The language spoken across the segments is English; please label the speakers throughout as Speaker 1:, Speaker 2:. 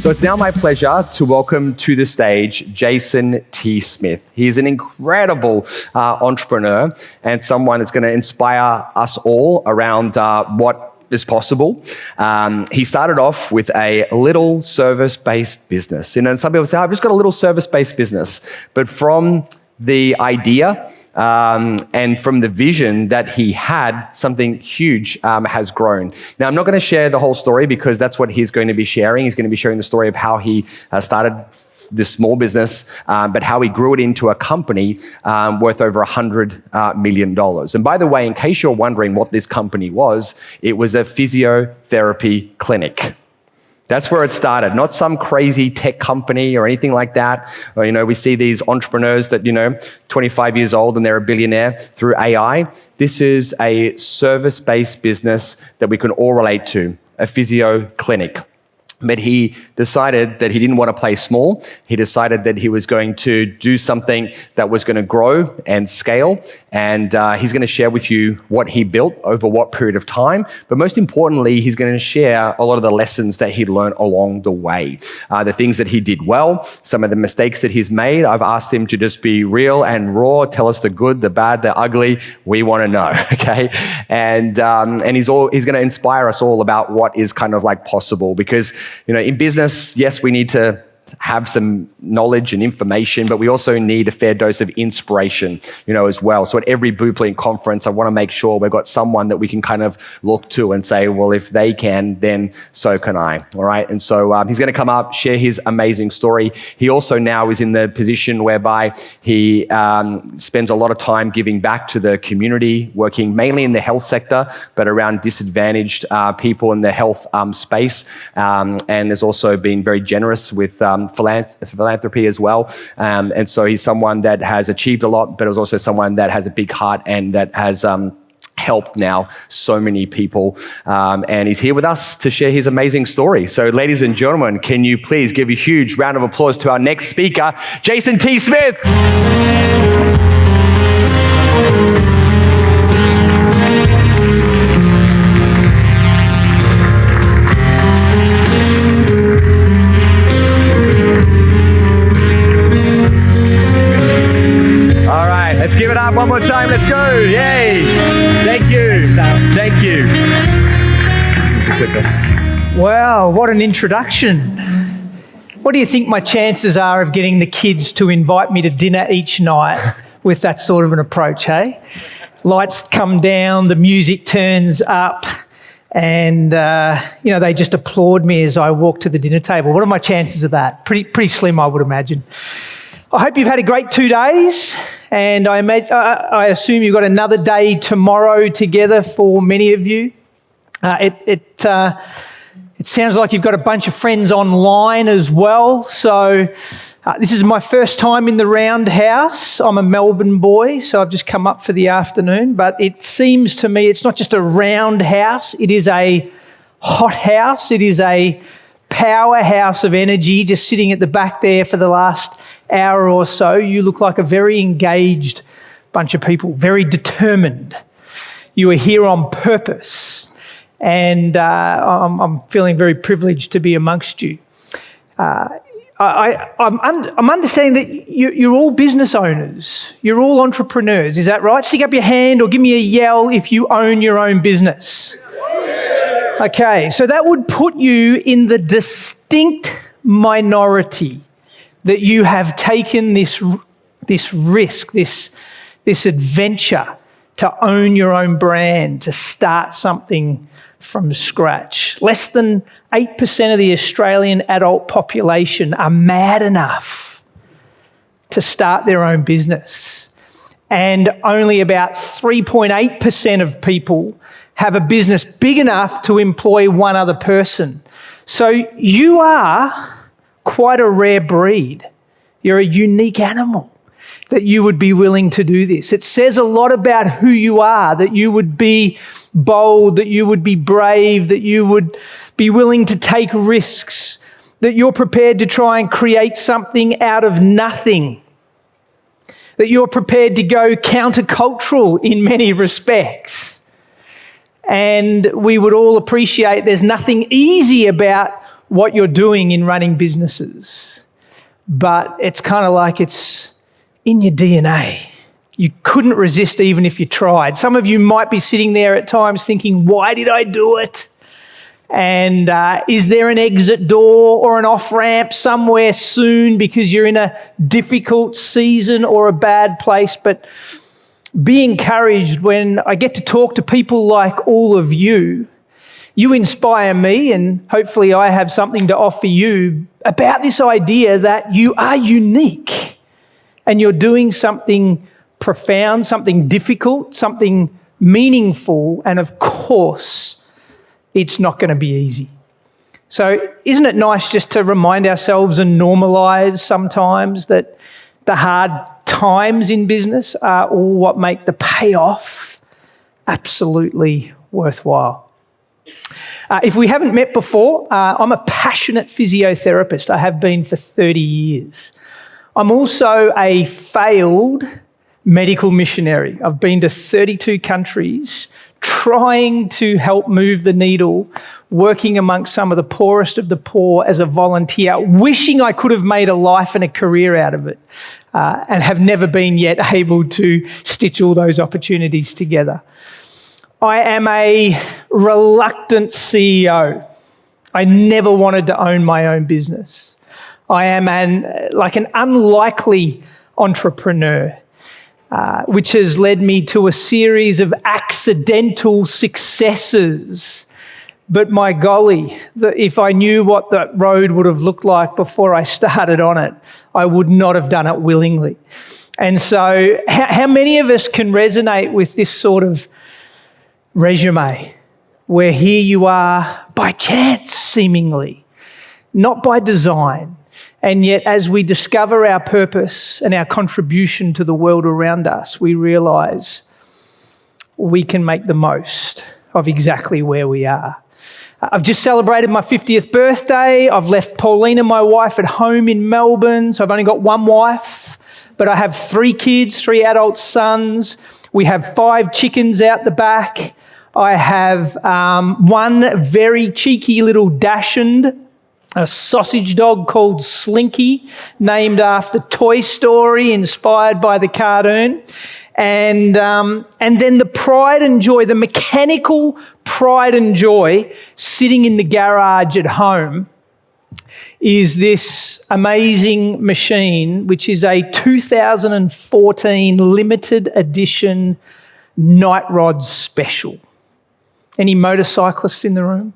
Speaker 1: So it's now my pleasure to welcome to the stage Jason T. Smith. He is an incredible entrepreneur and someone that's going to inspire us all around what is possible. He started off with a little service-based business. And some people say, I've just got a little service-based business. But from the idea and from the vision that he had, something huge has grown. Now, I'm not going to share the whole story because that's what he's going to be sharing. He's going to be sharing the story of how he started this small business, but how he grew it into a company worth over $100 million. And by the way, in case you're wondering what this company was, it was a physiotherapy clinic. That's where it started, not some crazy tech company or anything like that. Or, we see these entrepreneurs that, 25 years old and they're a billionaire through AI. This is a service-based business that we can all relate to, a physio clinic. But he decided that he didn't want to play small. He decided that he was going to do something that was going to grow and scale. And he's going to share with you what he built over what period of time. But most importantly, he's going to share a lot of the lessons that he learned along the way. The things that he did well, some of the mistakes that he's made. I've asked him to just be real and raw, tell us the good, the bad, the ugly. We want to know, okay? And he's going to inspire us all about what is kind of like possible, because in business, yes, we need to have some knowledge and information, but we also need a fair dose of inspiration, as well. So at every Blueprint conference, I want to make sure we've got someone that we can kind of look to and say, well, if they can, then so can I, all right? And so he's going to come up, share his amazing story. He also now is in the position whereby he spends a lot of time giving back to the community, working mainly in the health sector, but around disadvantaged people in the health space, and has also been very generous with philanthropy as well. And so he's someone that has achieved a lot, but is also someone that has a big heart and that has helped now so many people. And he's here with us to share his amazing story. So ladies and gentlemen, can you please give a huge round of applause to our next speaker, Jason T. Smith. Let's give it up one more time. Let's go. Yay. Thank you. Thank you.
Speaker 2: Wow, what an introduction. What do you think my chances are of getting the kids to invite me to dinner each night with that sort of an approach, hey? Lights come down, the music turns up, and, they just applaud me as I walk to the dinner table. What are my chances of that? Pretty slim, I would imagine. I hope you've had a great 2 days, and I assume you've got another day tomorrow together for many of you. It sounds like you've got a bunch of friends online as well. So this is my first time in the Roundhouse. I'm a Melbourne boy, so I've just come up for the afternoon. But it seems to me it's not just a roundhouse, it is a hot house. It is a powerhouse of energy just sitting at the back there for the last hour or so. You look like a very engaged bunch of people, very determined. You are here on purpose, and I'm feeling very privileged to be amongst you. I'm understanding that you're all business owners. You're all entrepreneurs. Is that right? Stick up your hand or give me a yell if you own your own business. Okay, so that would put you in the distinct minority that you have taken this risk, this adventure to own your own brand, to start something from scratch. Less than 8% of the Australian adult population are mad enough to start their own business. And only about 3.8% of people have a business big enough to employ one other person. So you are quite a rare breed. You're a unique animal that you would be willing to do this. It says a lot about who you are, that you would be bold, that you would be brave, that you would be willing to take risks, that you're prepared to try and create something out of nothing, that you're prepared to go countercultural in many respects. And we would all appreciate there's nothing easy about what you're doing in running businesses. But it's kind of like it's in your DNA. You couldn't resist even if you tried. Some of you might be sitting there at times thinking, why did I do it? And is there an exit door or an off-ramp somewhere soon because you're in a difficult season or a bad place? But be encouraged when I get to talk to people like all of you. You inspire me, and hopefully I have something to offer you about this idea that you are unique and you're doing something profound, something difficult, something meaningful, and of course, it's not going to be easy. So isn't it nice just to remind ourselves and normalise sometimes that the hard times in business are all what make the payoff absolutely worthwhile? If we haven't met before, I'm a passionate physiotherapist. I have been for 30 years. I'm also a failed medical missionary. I've been to 32 countries trying to help move the needle, working amongst some of the poorest of the poor as a volunteer, wishing I could have made a life and a career out of it, and have never been yet able to stitch all those opportunities together. I am a reluctant CEO. I never wanted to own my own business. I am an unlikely entrepreneur, which has led me to a series of accidental successes. But my golly, if I knew what that road would have looked like before I started on it, I would not have done it willingly. And so how many of us can resonate with this sort of resume, where here you are by chance, seemingly, not by design, and yet as we discover our purpose and our contribution to the world around us, we realise we can make the most of exactly where we are. I've just celebrated my 50th birthday. I've left Paulina, my wife, at home in Melbourne, so I've only got one wife, but I have 3 kids, 3 adult sons. We have 5 chickens out the back. I have one very cheeky little Dachshund, a sausage dog called Slinky, named after Toy Story, inspired by the cartoon. And then the pride and joy, the mechanical pride and joy sitting in the garage at home is this amazing machine, which is a 2014 limited edition Night Rod Special. Any motorcyclists in the room?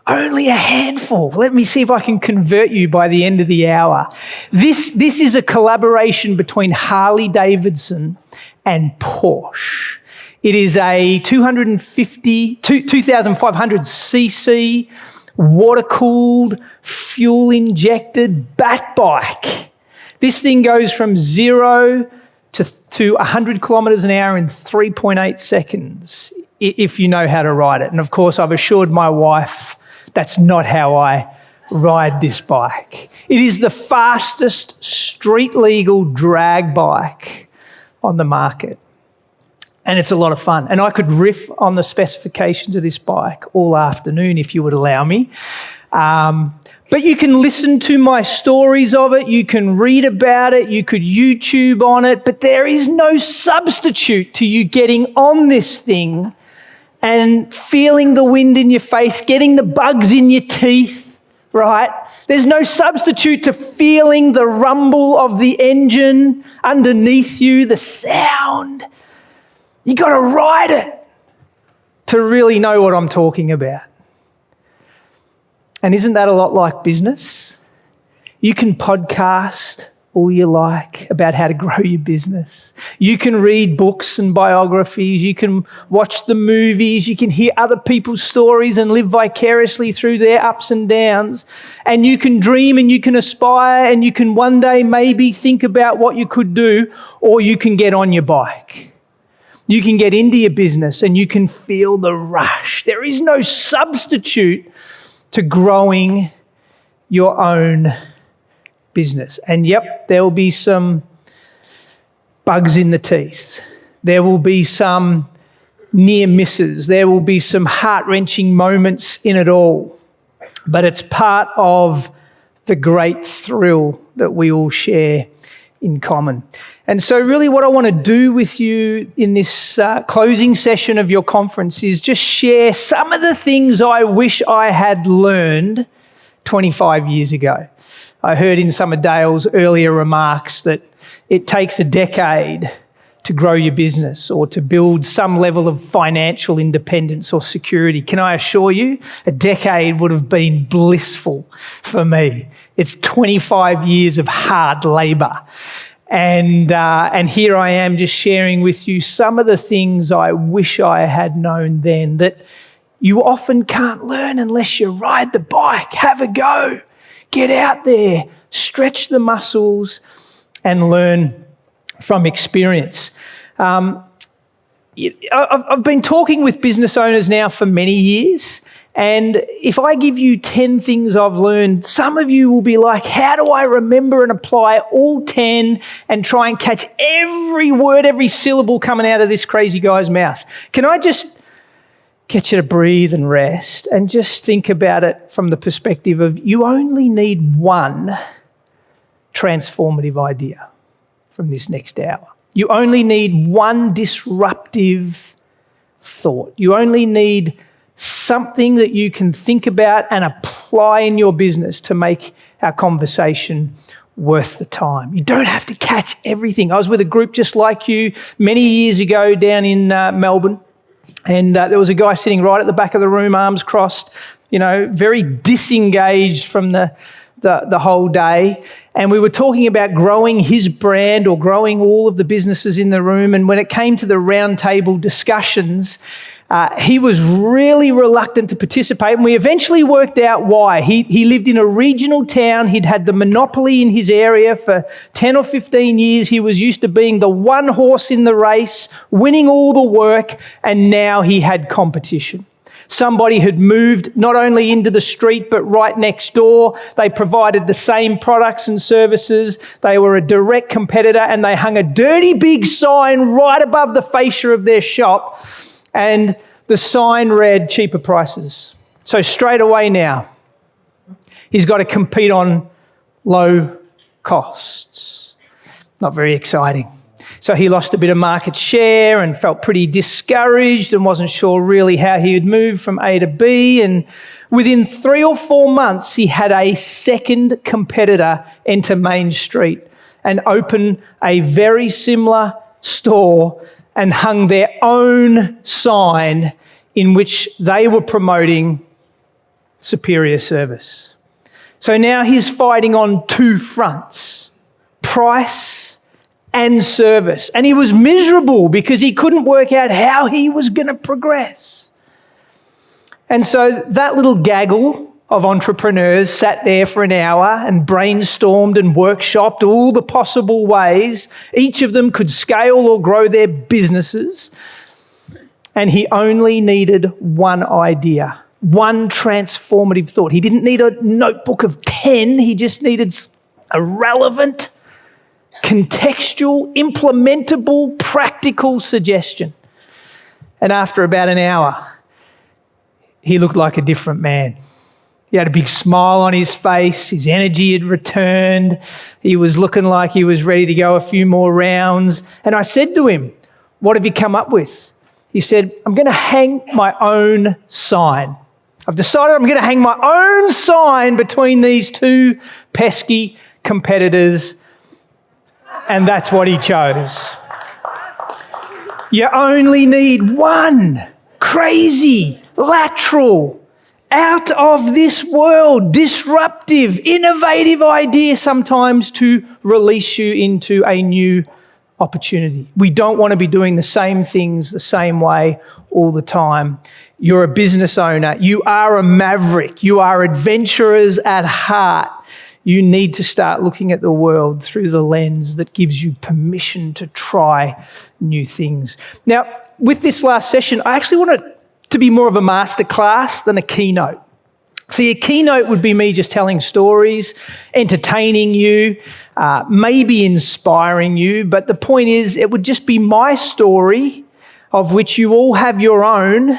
Speaker 2: Only a handful. Let me see if I can convert you by the end of the hour. This is a collaboration between Harley Davidson and Porsche. It is a 2,500cc water-cooled, fuel-injected bat bike. This thing goes from 0 to 100 kilometres an hour in 3.8 seconds, if you know how to ride it. And of course, I've assured my wife that's not how I ride this bike. It is the fastest street-legal drag bike on the market. And it's a lot of fun. And I could riff on the specifications of this bike all afternoon if you would allow me. But you can listen to my stories of it. You can read about it. You could YouTube on it. But there is no substitute to you getting on this thing and feeling the wind in your face, getting the bugs in your teeth, right? There's no substitute to feeling the rumble of the engine underneath you, the sound. You got to ride it to really know what I'm talking about. And isn't that a lot like business? You can podcast all you like about how to grow your business. You can read books and biographies. You can watch the movies. You can hear other people's stories and live vicariously through their ups and downs. And you can dream and you can aspire and you can one day maybe think about what you could do, or you can get on your bike. You can get into your business and you can feel the rush. There is no substitute to growing your own business. And yep, there will be some bugs in the teeth. There will be some near misses. There will be some heart-wrenching moments in it all. But it's part of the great thrill that we all share in common. And so really what I want to do with you in this closing session of your conference is just share some of the things I wish I had learned 25 years ago. I heard in some of Dale's earlier remarks that it takes a decade to grow your business or to build some level of financial independence or security. Can I assure you, a decade would have been blissful for me. It's 25 years of hard labour. And here I am just sharing with you some of the things I wish I had known then that you often can't learn unless you ride the bike. Have a go. Get out there, stretch the muscles and learn from experience. I've been talking with business owners now for many years, and if I give you 10 things I've learned, some of you will be like, how do I remember and apply all 10 and try and catch every word, every syllable coming out of this crazy guy's mouth? Can I just get you to breathe and rest and just think about it from the perspective of you only need one transformative idea from this next hour. You only need one disruptive thought. You only need something that you can think about and apply in your business to make our conversation worth the time. You don't have to catch everything. I was with a group just like you many years ago down in Melbourne, and there was a guy sitting right at the back of the room, arms crossed, very disengaged from the whole day. And we were talking about growing his brand or growing all of the businesses in the room. And when it came to the round table discussions, he was really reluctant to participate. And we eventually worked out why. He lived in a regional town. He'd had the monopoly in his area for 10 or 15 years. He was used to being the one horse in the race, winning all the work, and now he had competition. Somebody had moved not only into the street but right next door. They provided the same products and services. They were a direct competitor, and they hung a dirty big sign right above the fascia of their shop, and the sign read cheaper prices. So straight away now, he's got to compete on low costs. Not very exciting. So he lost a bit of market share and felt pretty discouraged and wasn't sure really how he would move from A to B. And within 3 or 4 months, he had a second competitor enter Main Street and open a very similar store and hung their own sign in which they were promoting superior service. So now he's fighting on 2 fronts, price and service. And he was miserable because he couldn't work out how he was going to progress. And so that little gaggle of entrepreneurs sat there for an hour and brainstormed and workshopped all the possible ways each of them could scale or grow their businesses. And he only needed one idea, one transformative thought. He didn't need a notebook of 10. He just needed a relevant, contextual, implementable, practical suggestion. And after about an hour, he looked like a different man. He had a big smile on his face. His energy had returned. He was looking like he was ready to go a few more rounds. And I said to him, "What have you come up with?" He said, "I'm going to hang my own sign. I've decided I'm going to hang my own sign between these 2 pesky competitors." And that's what he chose. You only need one crazy, lateral, out of this world, disruptive, innovative idea sometimes to release you into a new opportunity. We don't want to be doing the same things the same way all the time. You're a business owner. You are a maverick. You are adventurers at heart. You need to start looking at the world through the lens that gives you permission to try new things. Now, with this last session, I actually want it to be more of a masterclass than a keynote. See, a keynote would be me just telling stories, entertaining you, maybe inspiring you, but the point is it would just be my story of which you all have your own,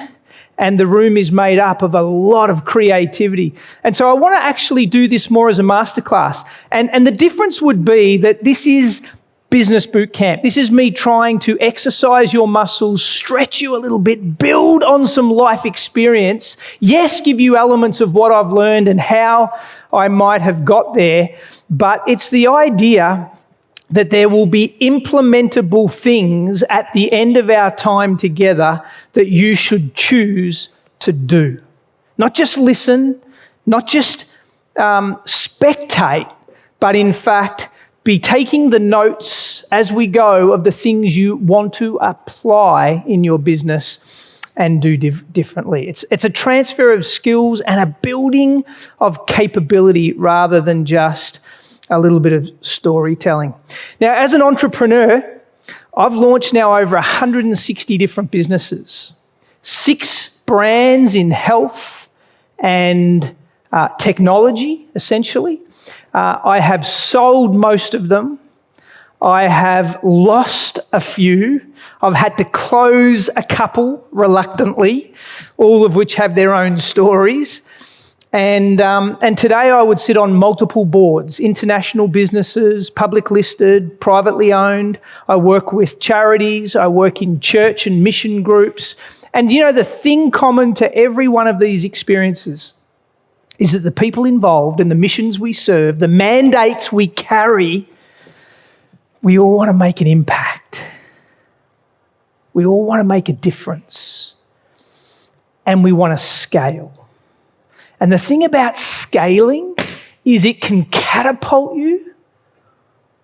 Speaker 2: and the room is made up of a lot of creativity. And so I want to actually do this more as a masterclass. And the difference would be that this is business boot camp. This is me trying to exercise your muscles, stretch you a little bit, build on some life experience. Yes, give you elements of what I've learned and how I might have got there, but it's the idea that there will be implementable things at the end of our time together that you should choose to do. Not just listen, not just spectate, but in fact, be taking the notes as we go of the things you want to apply in your business and do differently. It's a transfer of skills and a building of capability rather than just a little bit of storytelling. Now, as an entrepreneur, I've launched now over 160 different businesses, 6 brands in health and technology, essentially. I have sold most of them. I have lost a few. I've had to close a couple reluctantly, all of which have their own stories. And today I would sit on multiple boards, international businesses, public listed, privately owned. I work with charities. I work in church and mission groups. And you know, the thing common to every one of these experiences is that the people involved and the missions we serve, the mandates we carry, we all want to make an impact. We all want to make a difference. And we want to scale. And the thing about scaling is it can catapult you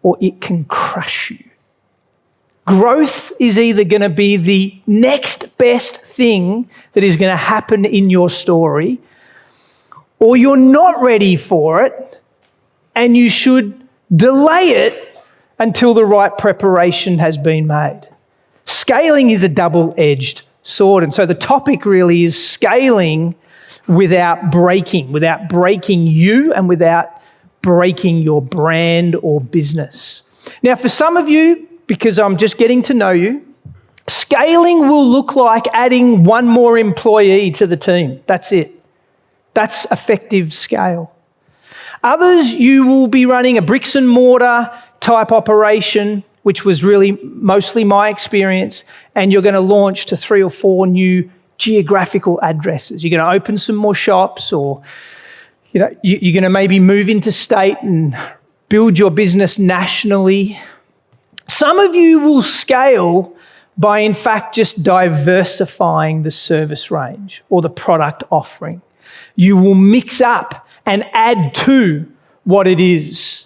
Speaker 2: or it can crush you. Growth is either going to be the next best thing that is going to happen in your story, or you're not ready for it and you should delay it until the right preparation has been made. Scaling is a double-edged sword. And so the topic really is scaling without breaking you and without breaking your brand or business. Now, for some of you, because I'm just getting to know you, scaling will look like adding one more employee to the team. That's it. That's effective scale. Others, you will be running a bricks and mortar type operation, which was really mostly my experience, and you're going to launch to 3 or 4 new geographical addresses. You're going to open some more shops, or you're going to maybe move interstate and build your business nationally. Some of you will scale by, in fact, just diversifying the service range or the product offering. You will mix up and add to what it is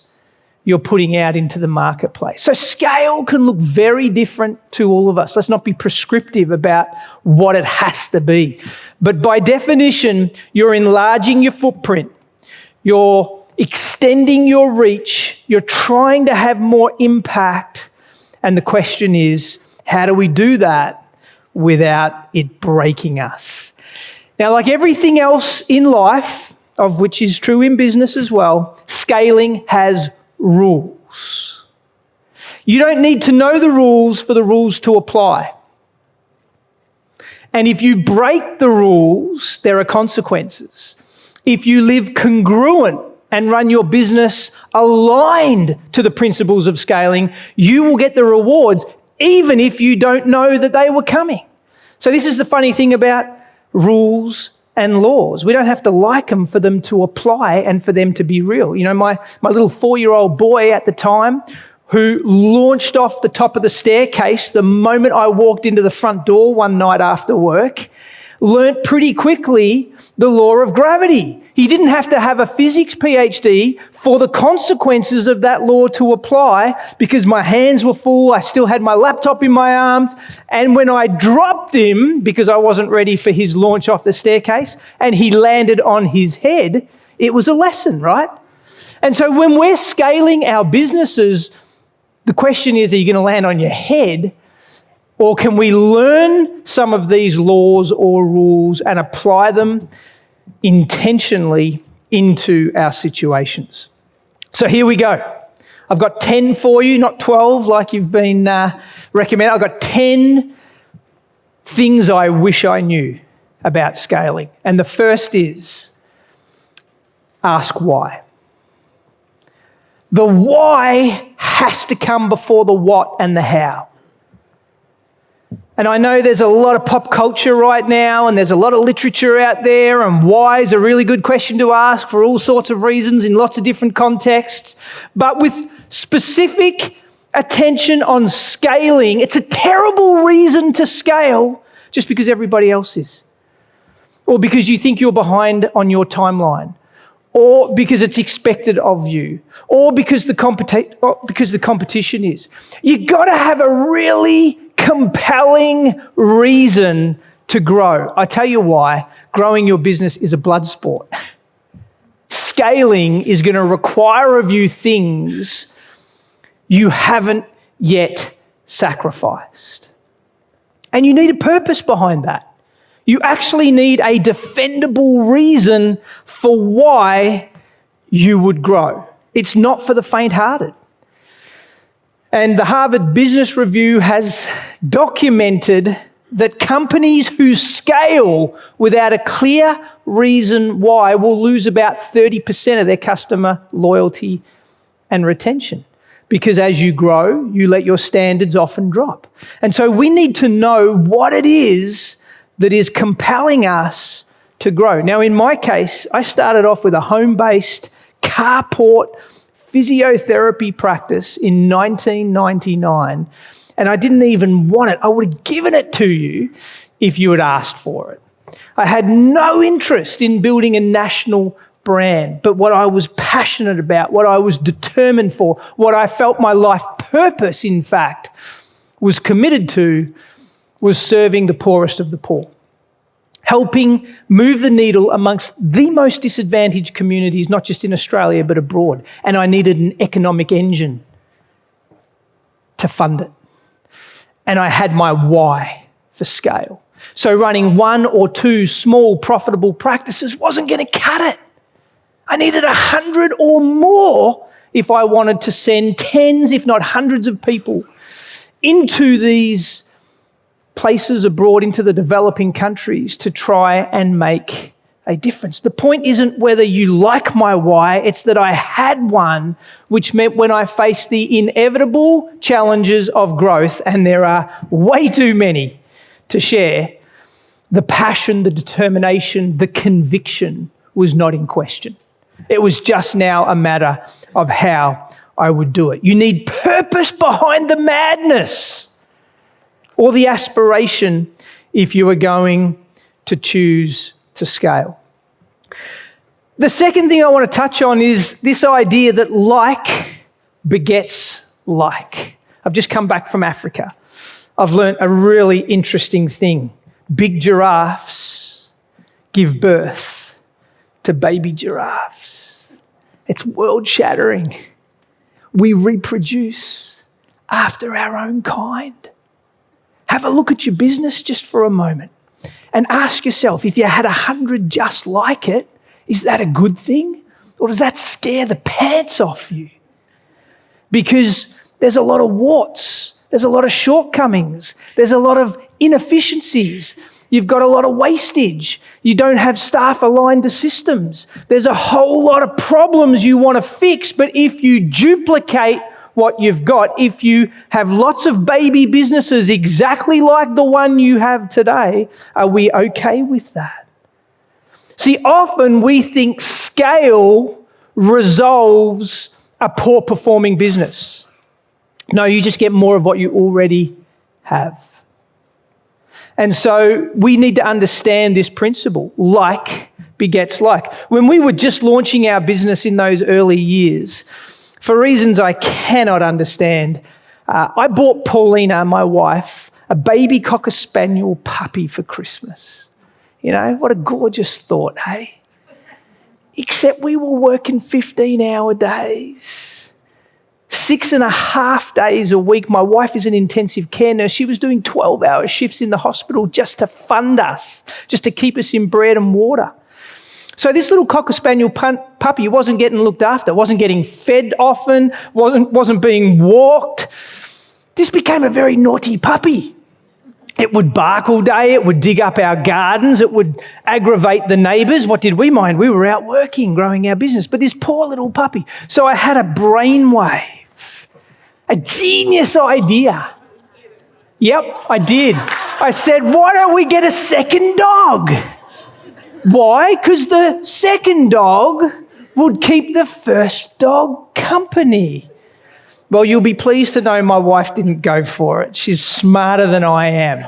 Speaker 2: you're putting out into the marketplace. So scale can look very different to all of us. Let's not be prescriptive about what it has to be. But by definition, you're enlarging your footprint. You're extending your reach. You're trying to have more impact. And the question is, how do we do that without it breaking us? Now, like everything else in life, of which is true in business as well, scaling has rules. You don't need to know the rules for the rules to apply. And if you break the rules, there are consequences. If you live congruent and run your business aligned to the principles of scaling, you will get the rewards even if you don't know that they were coming. So this is the funny thing about rules and laws. We don't have to like them for them to apply and for them to be real. You know, my little 4-year-old boy at the time, who launched off the top of the staircase the moment I walked into the front door one night after work, learnt pretty quickly the law of gravity. He didn't have to have a physics PhD for the consequences of that law to apply, because my hands were full, I still had my laptop in my arms, and when I dropped him, because I wasn't ready for his launch off the staircase, and he landed on his head, it was a lesson, right? And so when we're scaling our businesses, the question is, are you going to land on your head? Or can we learn some of these laws or rules and apply them intentionally into our situations? So here we go. I've got 10 for you, not 12 like you've been recommended. I've got 10 things I wish I knew about scaling. And the first is ask why. The why has to come before the what and the how. And I know there's a lot of pop culture right now and there's a lot of literature out there, and why is a really good question to ask for all sorts of reasons in lots of different contexts. But with specific attention on scaling, it's a terrible reason to scale just because everybody else is, or because you think you're behind on your timeline, or because it's expected of you, or because the competition is. You've got to have a really compelling reason to grow. I tell you why. Growing your business is a blood sport. Scaling is going to require of you things you haven't yet sacrificed. And you need a purpose behind that. You actually need a defendable reason for why you would grow. It's not for the faint-hearted. And the Harvard Business Review has documented that companies who scale without a clear reason why will lose about 30% of their customer loyalty and retention. Because as you grow, you let your standards often drop. And so we need to know what it is that is compelling us to grow. Now, in my case, I started off with a home-based carport physiotherapy practice in 1999, and I didn't even want it. I would have given it to you if you had asked for it. I had no interest in building a national brand, but what I was passionate about, what I was determined for, what I felt my life purpose, in fact, was committed to, was serving the poorest of the poor, helping move the needle amongst the most disadvantaged communities, not just in Australia, but abroad. And I needed an economic engine to fund it. And I had my why for scale. So running one or two small profitable practices wasn't going to cut it. I needed 100 or more if I wanted to send tens, if not hundreds of people into these places abroad, into the developing countries, to try and make a difference. The point isn't whether you like my why, it's that I had one, which meant when I faced the inevitable challenges of growth, and there are way too many to share, the passion, the determination, the conviction was not in question. It was just now a matter of how I would do it. You need purpose behind the madness or the aspiration if you are going to choose to scale. The second thing I want to touch on is this idea that like begets like. I've just come back from Africa. I've learnt a really interesting thing. Big giraffes give birth to baby giraffes. It's world-shattering. We reproduce after our own kind. Have a look at your business just for a moment and ask yourself, if you had 100 just like it, is that a good thing? Or does that scare the pants off you? Because there's a lot of warts, there's a lot of shortcomings, there's a lot of inefficiencies. You've got a lot of wastage. You don't have staff aligned to systems. There's a whole lot of problems you want to fix, but if you duplicate what you've got, if you have lots of baby businesses exactly like the one you have today, are we okay with that? See, often we think scale resolves a poor performing business. No, you just get more of what you already have. And so we need to understand this principle, like begets like. When we were just launching our business in those early years, for reasons I cannot understand, I bought Paulina, my wife, a baby Cocker Spaniel puppy for Christmas. You know, what a gorgeous thought, hey? Except we were working 15-hour days, 6.5 days a week. My wife is an intensive care nurse. She was doing 12-hour shifts in the hospital just to fund us, just to keep us in bread and water. So this little Cocker Spaniel puppy wasn't getting looked after, wasn't getting fed often, wasn't being walked. This became a very naughty puppy. It would bark all day. It would dig up our gardens. It would aggravate the neighbours. What did we mind? We were out working, growing our business. But this poor little puppy. So I had a brainwave, a genius idea. Yep, I did. I said, why don't we get a second dog? Why? Because the second dog would keep the first dog company. Well, you'll be pleased to know my wife didn't go for it. She's smarter than I am.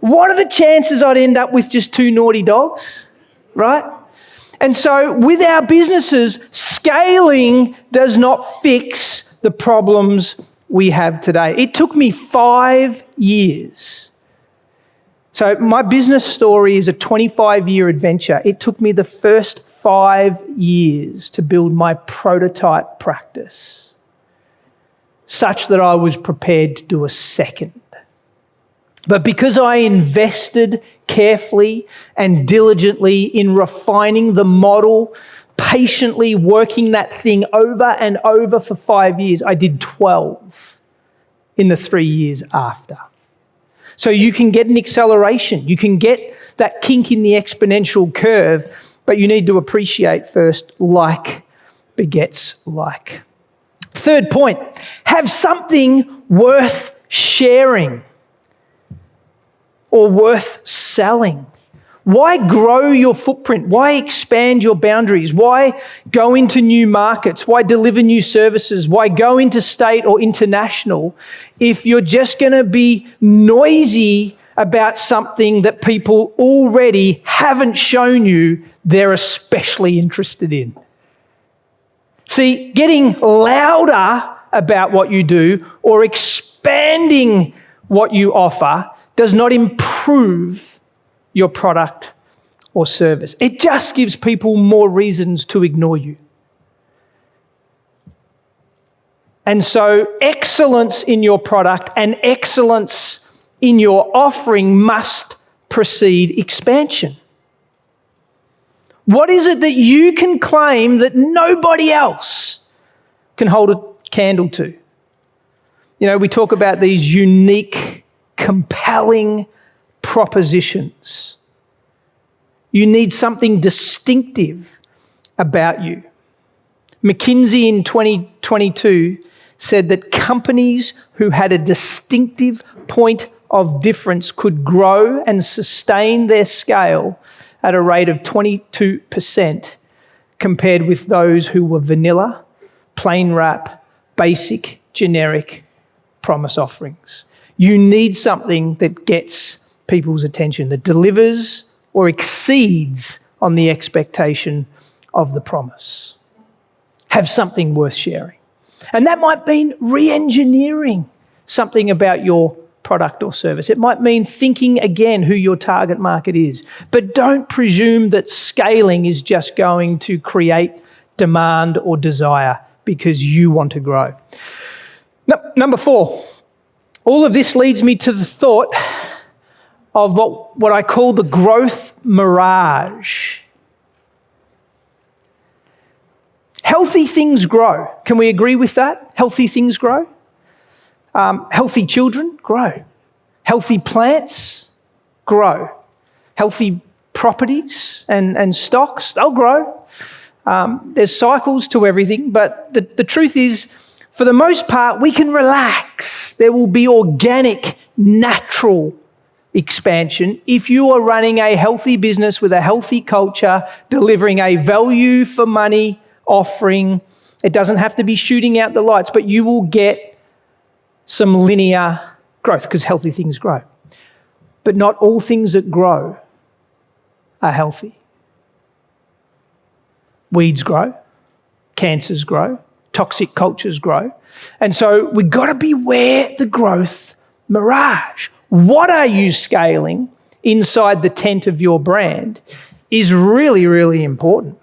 Speaker 2: What are the chances I'd end up with just 2 naughty dogs, right? And so with our businesses, scaling does not fix the problems we have today. It took me 5 years. So my business story is a 25-year adventure. It took me the first 5 years to build my prototype practice, such that I was prepared to do a second. But because I invested carefully and diligently in refining the model, patiently working that thing over and over for 5 years, I did 12 in the 3 years after. So you can get an acceleration, you can get that kink in the exponential curve, but you need to appreciate first, like begets like. Third point, have something worth sharing or worth selling. Why grow your footprint? Why expand your boundaries? Why go into new markets? Why deliver new services? Why go into state or international if you're just going to be noisy about something that people already haven't shown you they're especially interested in? See, getting louder about what you do or expanding what you offer does not improve your product or service. It just gives people more reasons to ignore you. And so excellence in your product and excellence in your offering must precede expansion. What is it that you can claim that nobody else can hold a candle to? You know, we talk about these unique, compelling propositions. You need something distinctive about you. McKinsey in 2022 said that companies who had a distinctive point of difference could grow and sustain their scale at a rate of 22% compared with those who were vanilla, plain wrap, basic, generic promise offerings. You need something that gets people's attention, that delivers or exceeds on the expectation of the promise. Have something worth sharing. And that might mean re-engineering something about your product or service. It might mean thinking again who your target market is. But don't presume that scaling is just going to create demand or desire because you want to grow. Number 4, all of this leads me to the thought of what I call the growth mirage. Healthy things grow. Can we agree with that? Healthy things grow. Healthy children grow. Healthy plants grow. Healthy properties and stocks, they'll grow. There's cycles to everything, but the truth is, for the most part, we can relax. There will be organic, natural expansion if you are running a healthy business with a healthy culture, delivering a value for money offering. It doesn't have to be shooting out the lights, but you will get some linear growth because healthy things grow. But not all things that grow are healthy. Weeds grow, cancers grow, toxic cultures grow. And so we've got to beware the growth mirage. What are you scaling inside the tent of your brand is really, really important.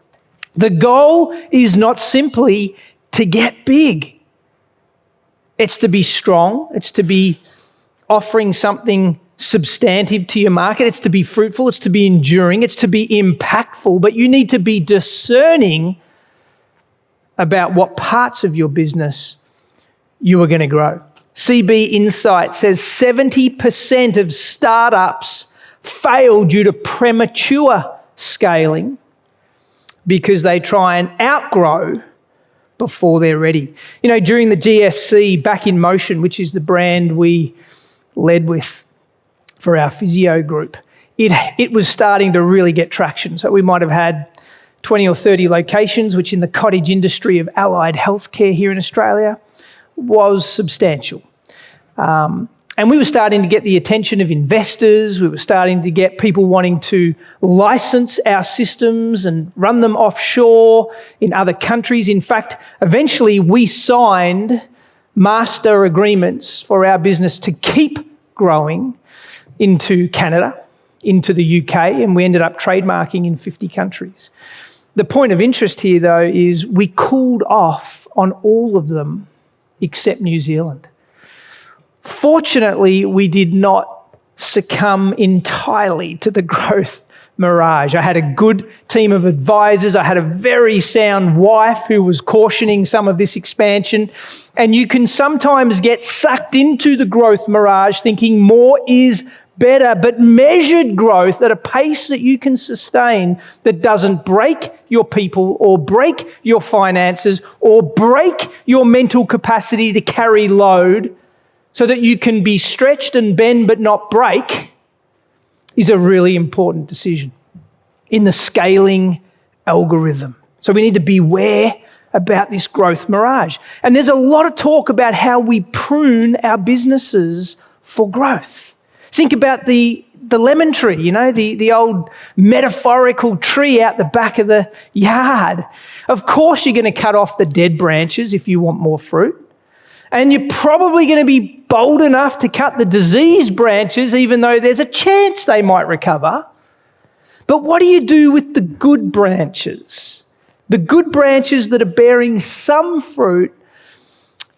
Speaker 2: The goal is not simply to get big. It's to be strong. It's to be offering something substantive to your market. It's to be fruitful. It's to be enduring. It's to be impactful. But you need to be discerning about what parts of your business you are going to grow. CB Insight says 70% of startups fail due to premature scaling because they try and outgrow before they're ready. You know, during the GFC, Back in Motion, which is the brand we led with for our Physio group, it was starting to really get traction. So we might have had 20 or 30 locations, which in the cottage industry of allied healthcare here in Australia was substantial. And we were starting to get the attention of investors. We were starting to get people wanting to license our systems and run them offshore in other countries. In fact, eventually we signed master agreements for our business to keep growing into Canada, into the UK, and we ended up trademarking in 50 countries. The point of interest here, though, is we cooled off on all of them except New Zealand. Fortunately, we did not succumb entirely to the growth mirage. I had a good team of advisors. I had a very sound wife who was cautioning some of this expansion. And you can sometimes get sucked into the growth mirage thinking more is better, but measured growth at a pace that you can sustain that doesn't break your people or break your finances or break your mental capacity to carry load so that you can be stretched and bend but not break is a really important decision in the scaling algorithm. So we need to beware about this growth mirage. And there's a lot of talk about how we prune our businesses for growth. Think about the lemon tree, you know, the old metaphorical tree out the back of the yard. Of course you're going to cut off the dead branches if you want more fruit. And you're probably going to be bold enough to cut the diseased branches even though there's a chance they might recover. But what do you do with the good branches? The good branches that are bearing some fruit,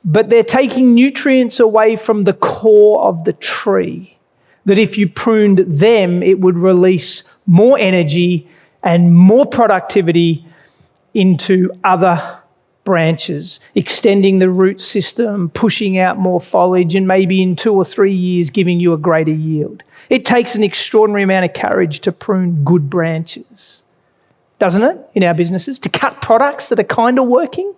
Speaker 2: but they're taking nutrients away from the core of the tree. That if you pruned them, it would release more energy and more productivity into other branches, extending the root system, pushing out more foliage, and maybe in 2 or 3 years giving you a greater yield. It takes an extraordinary amount of courage to prune good branches, doesn't it, in our businesses? To cut products that are kind of working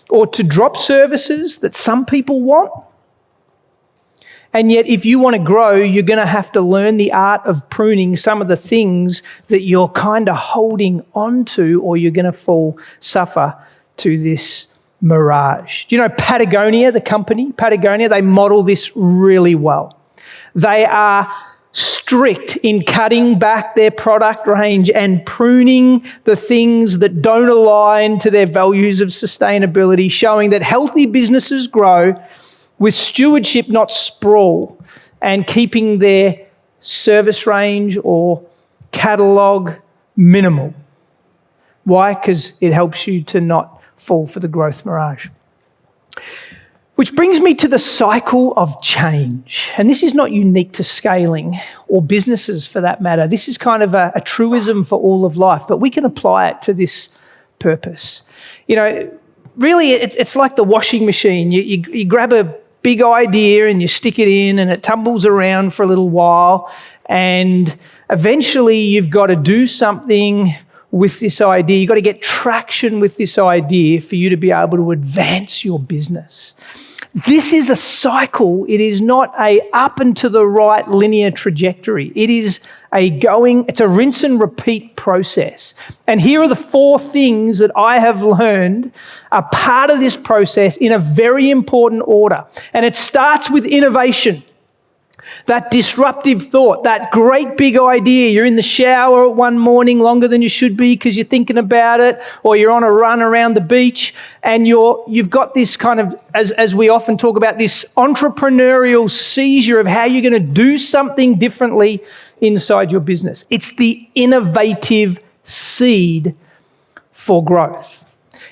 Speaker 2: or to drop services that some people want. And yet, if you want to grow, you're going to have to learn the art of pruning some of the things that you're kind of holding on to, or you're going to suffer to this mirage. Do you know Patagonia, the company? Patagonia, they model this really well. They are strict in cutting back their product range and pruning the things that don't align to their values of sustainability, showing that healthy businesses grow with stewardship, not sprawl, and keeping their service range or catalogue minimal. Why? Because it helps you to not fall for the growth mirage. Which brings me to the cycle of change. And this is not unique to scaling or businesses for that matter. This is kind of a truism for all of life, but we can apply it to this purpose. You know, really it's like the washing machine. You grab a big idea and you stick it in and it tumbles around for a little while, and eventually you've got to do something with this idea. You've got to get traction with this idea for you to be able to advance your business. This is a cycle. It is not a up and to the right linear trajectory. It is it's a rinse and repeat process. And here are the 4 things that I have learned are part of this process in a very important order. And it starts with innovation. That disruptive thought, that great big idea. You're in the shower one morning longer than you should be because you're thinking about it, or you're on a run around the beach and you've got this kind of, as we often talk about, this entrepreneurial seizure of how you're going to do something differently inside your business. It's the innovative seed for growth.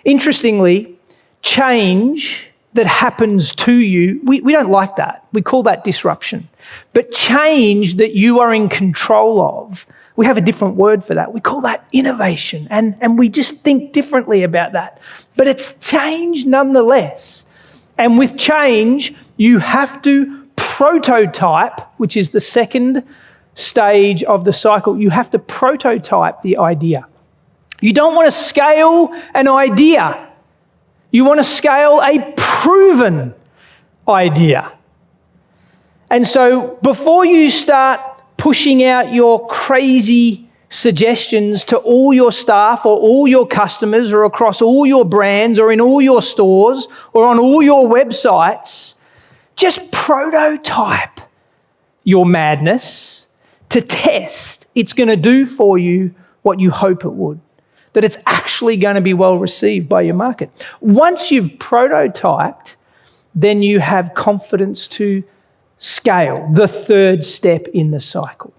Speaker 2: Interestingly, change that happens to you, we don't like that. We call that disruption. But change that you are in control of, we have a different word for that. We call that innovation. And we just think differently about that. But it's change nonetheless. And with change, You have to prototype, which is the second stage of the cycle. You have to prototype the idea. You don't want to scale an idea. You want to scale a proven idea. And so before you start pushing out your crazy suggestions to all your staff or all your customers or across all your brands or in all your stores or on all your websites, just prototype your madness to test it's going to do for you what you hope it would, that it's actually going to be well received by your market. Once you've prototyped, then you have confidence to scale, the third step in the cycle.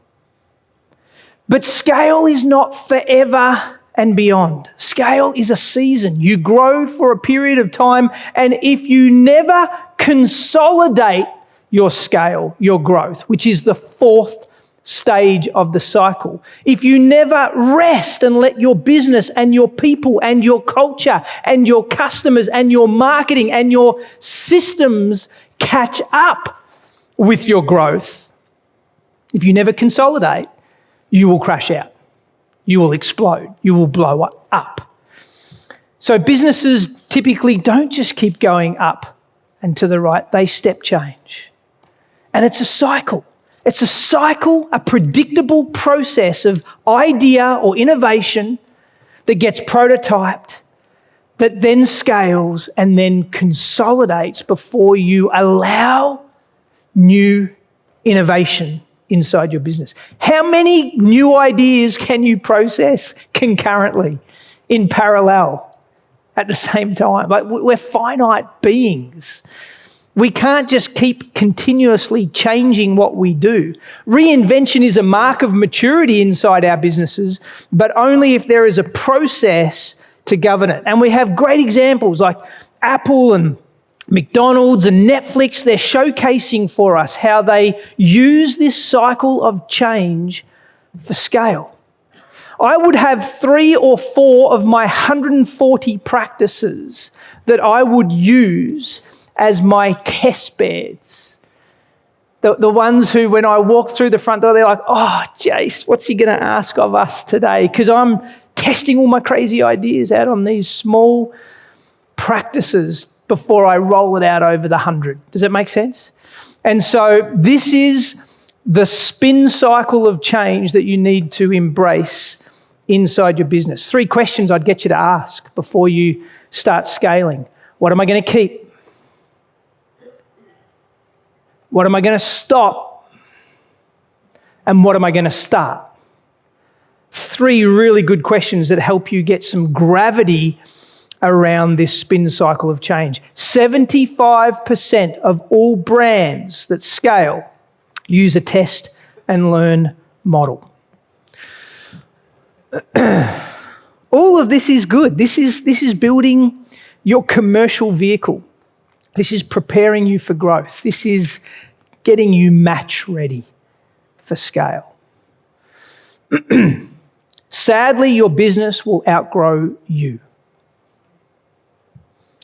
Speaker 2: But scale is not forever and beyond. Scale is a season. You grow for a period of time, and if you never consolidate your scale, your growth, which is the fourth stage of the cycle, if you never rest and let your business and your people and your culture and your customers and your marketing and your systems catch up with your growth, if you never consolidate, you will crash out. You will explode. You will blow up. So businesses typically don't just keep going up and to the right, they step change. And it's a cycle. It's a cycle, a predictable process of idea or innovation that gets prototyped, that then scales and then consolidates before you allow new innovation inside your business. How many new ideas can you process concurrently, in parallel, at the same time? Like, we're finite beings. We can't just keep continuously changing what we do. Reinvention is a mark of maturity inside our businesses, but only if there is a process to govern it. And we have great examples like Apple and McDonald's and Netflix. They're showcasing for us how they use this cycle of change for scale. I would have 3 or 4 of my 140 practices that I would use as my test beds. The ones who, when I walk through the front door, they're like, oh, Jace, what's he going to ask of us today? Because I'm testing all my crazy ideas out on these small practices before I roll it out over the 100. Does that make sense? And so this is the spin cycle of change that you need to embrace inside your business. 3 questions I'd get you to ask before you start scaling. What am I going to keep? What am I going to stop? And what am I going to start? 3 really good questions that help you get some gravity around this spin cycle of change. 75% of all brands that scale use a test and learn model. All of this is good. This is building your commercial vehicle. This is preparing you for growth. This is getting you match ready for scale. Sadly, your business will outgrow you.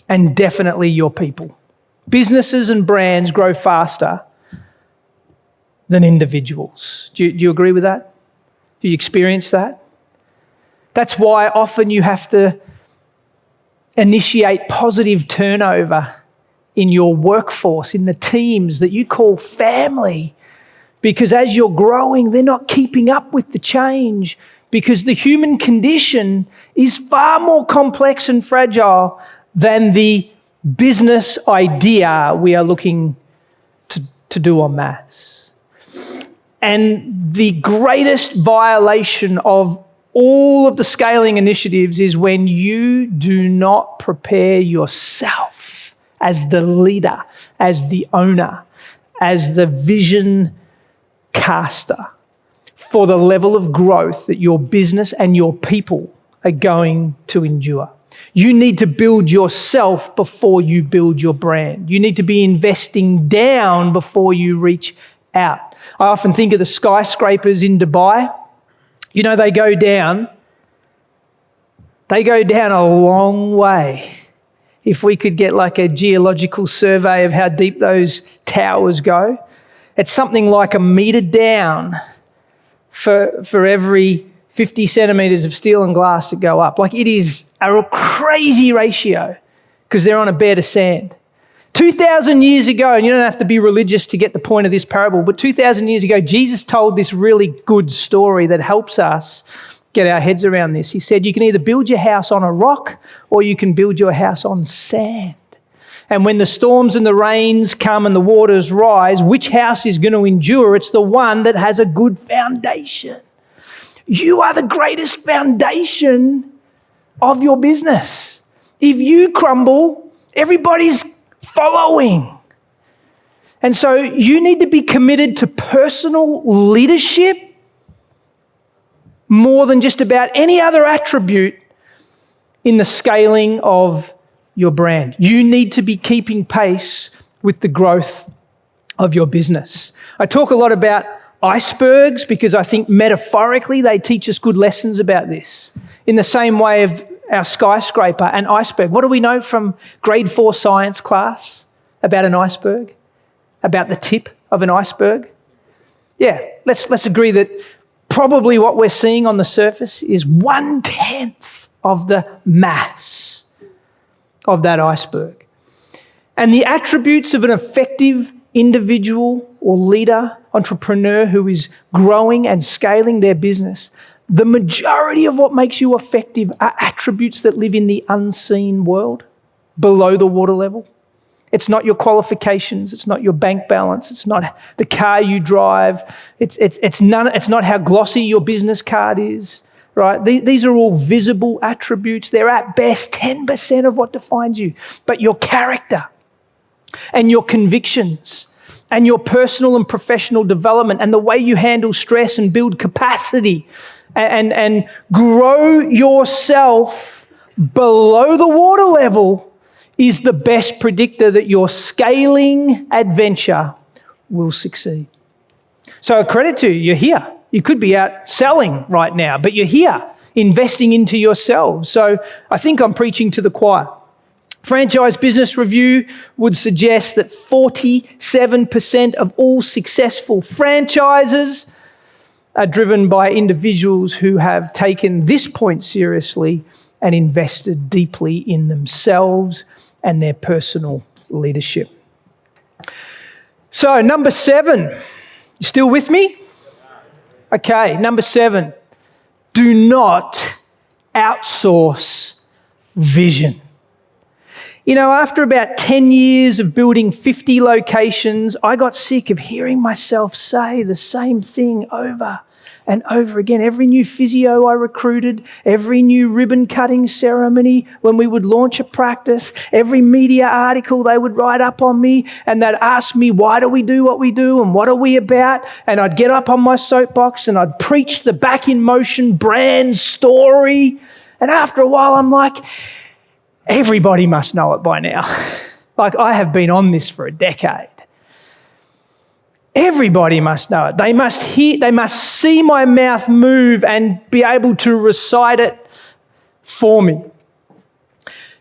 Speaker 2: And definitely your people. Businesses and brands grow faster than individuals. Do you agree with that? Do you experience that? That's why often you have to initiate positive turnover in your workforce, in the teams that you call family, because as you're growing, they're not keeping up with the change, because the human condition is far more complex and fragile than the business idea we are looking to do en masse. And the greatest violation of all of the scaling initiatives is when you do not prepare yourself as the leader, as the owner, as the vision caster for the level of growth that your business and your people are going to endure. You need to build yourself before you build your brand. You need to be investing down before you reach out. I often think of the skyscrapers in Dubai. You know, they go down a long way if we could get like a geological survey of how deep those towers go, it's something like 1 metre down for every 50 centimetres of steel and glass that go up. Like, it is a crazy ratio because they're on a bed of sand. 2,000 years ago, and you don't have to be religious to get the point of this parable, but 2,000 years ago, Jesus told this really good story that helps us get our heads around this. He said, you can either build your house on a rock or you can build your house on sand. And when the storms and the rains come and the waters rise, which house is going to endure? It's the one that has a good foundation. You are the greatest foundation of your business. If you crumble, everybody's following. And so you need to be committed to personal leadership more than just about any other attribute in the scaling of your brand. You need to be keeping pace with the growth of your business. I talk a lot about icebergs because I think metaphorically they teach us good lessons about this. In the same way of our skyscraper and iceberg. What do we know from grade 4 science class about an iceberg? About the tip of an iceberg? Yeah, let's agree that probably what we're seeing on the surface is 1/10 of the mass of that iceberg. And the attributes of an effective individual or leader, entrepreneur who is growing and scaling their business, the majority of what makes you effective are attributes that live in the unseen world, below the water level. It's not your qualifications, it's not your bank balance, it's not the car you drive, it's not how glossy your business card is, right? These are all visible attributes. They're at best 10% of what defines you. But your character and your convictions and your personal and professional development and the way you handle stress and build capacity and grow yourself below the water level is the best predictor that your scaling adventure will succeed. So a credit to you, you're here. You could be out selling right now, but you're here investing into yourselves. So I think I'm preaching to the choir. Franchise Business Review would suggest that 47% of all successful franchises are driven by individuals who have taken this point seriously and invested deeply in themselves and their personal leadership. So, number 7, you still with me? Okay, number 7, do not outsource vision. You know, after about 10 years of building 50 locations, I got sick of hearing myself say the same thing over and over again. Every new physio I recruited, every new ribbon cutting ceremony, when we would launch a practice, every media article they would write up on me and they'd ask me, why do we do what we do and what are we about? And I'd get up on my soapbox and I'd preach the back in motion brand story. And after a while, I'm like, everybody must know it by now. Like, I have been on this for a decade. Everybody must know it. They must see my mouth move and be able to recite it for me.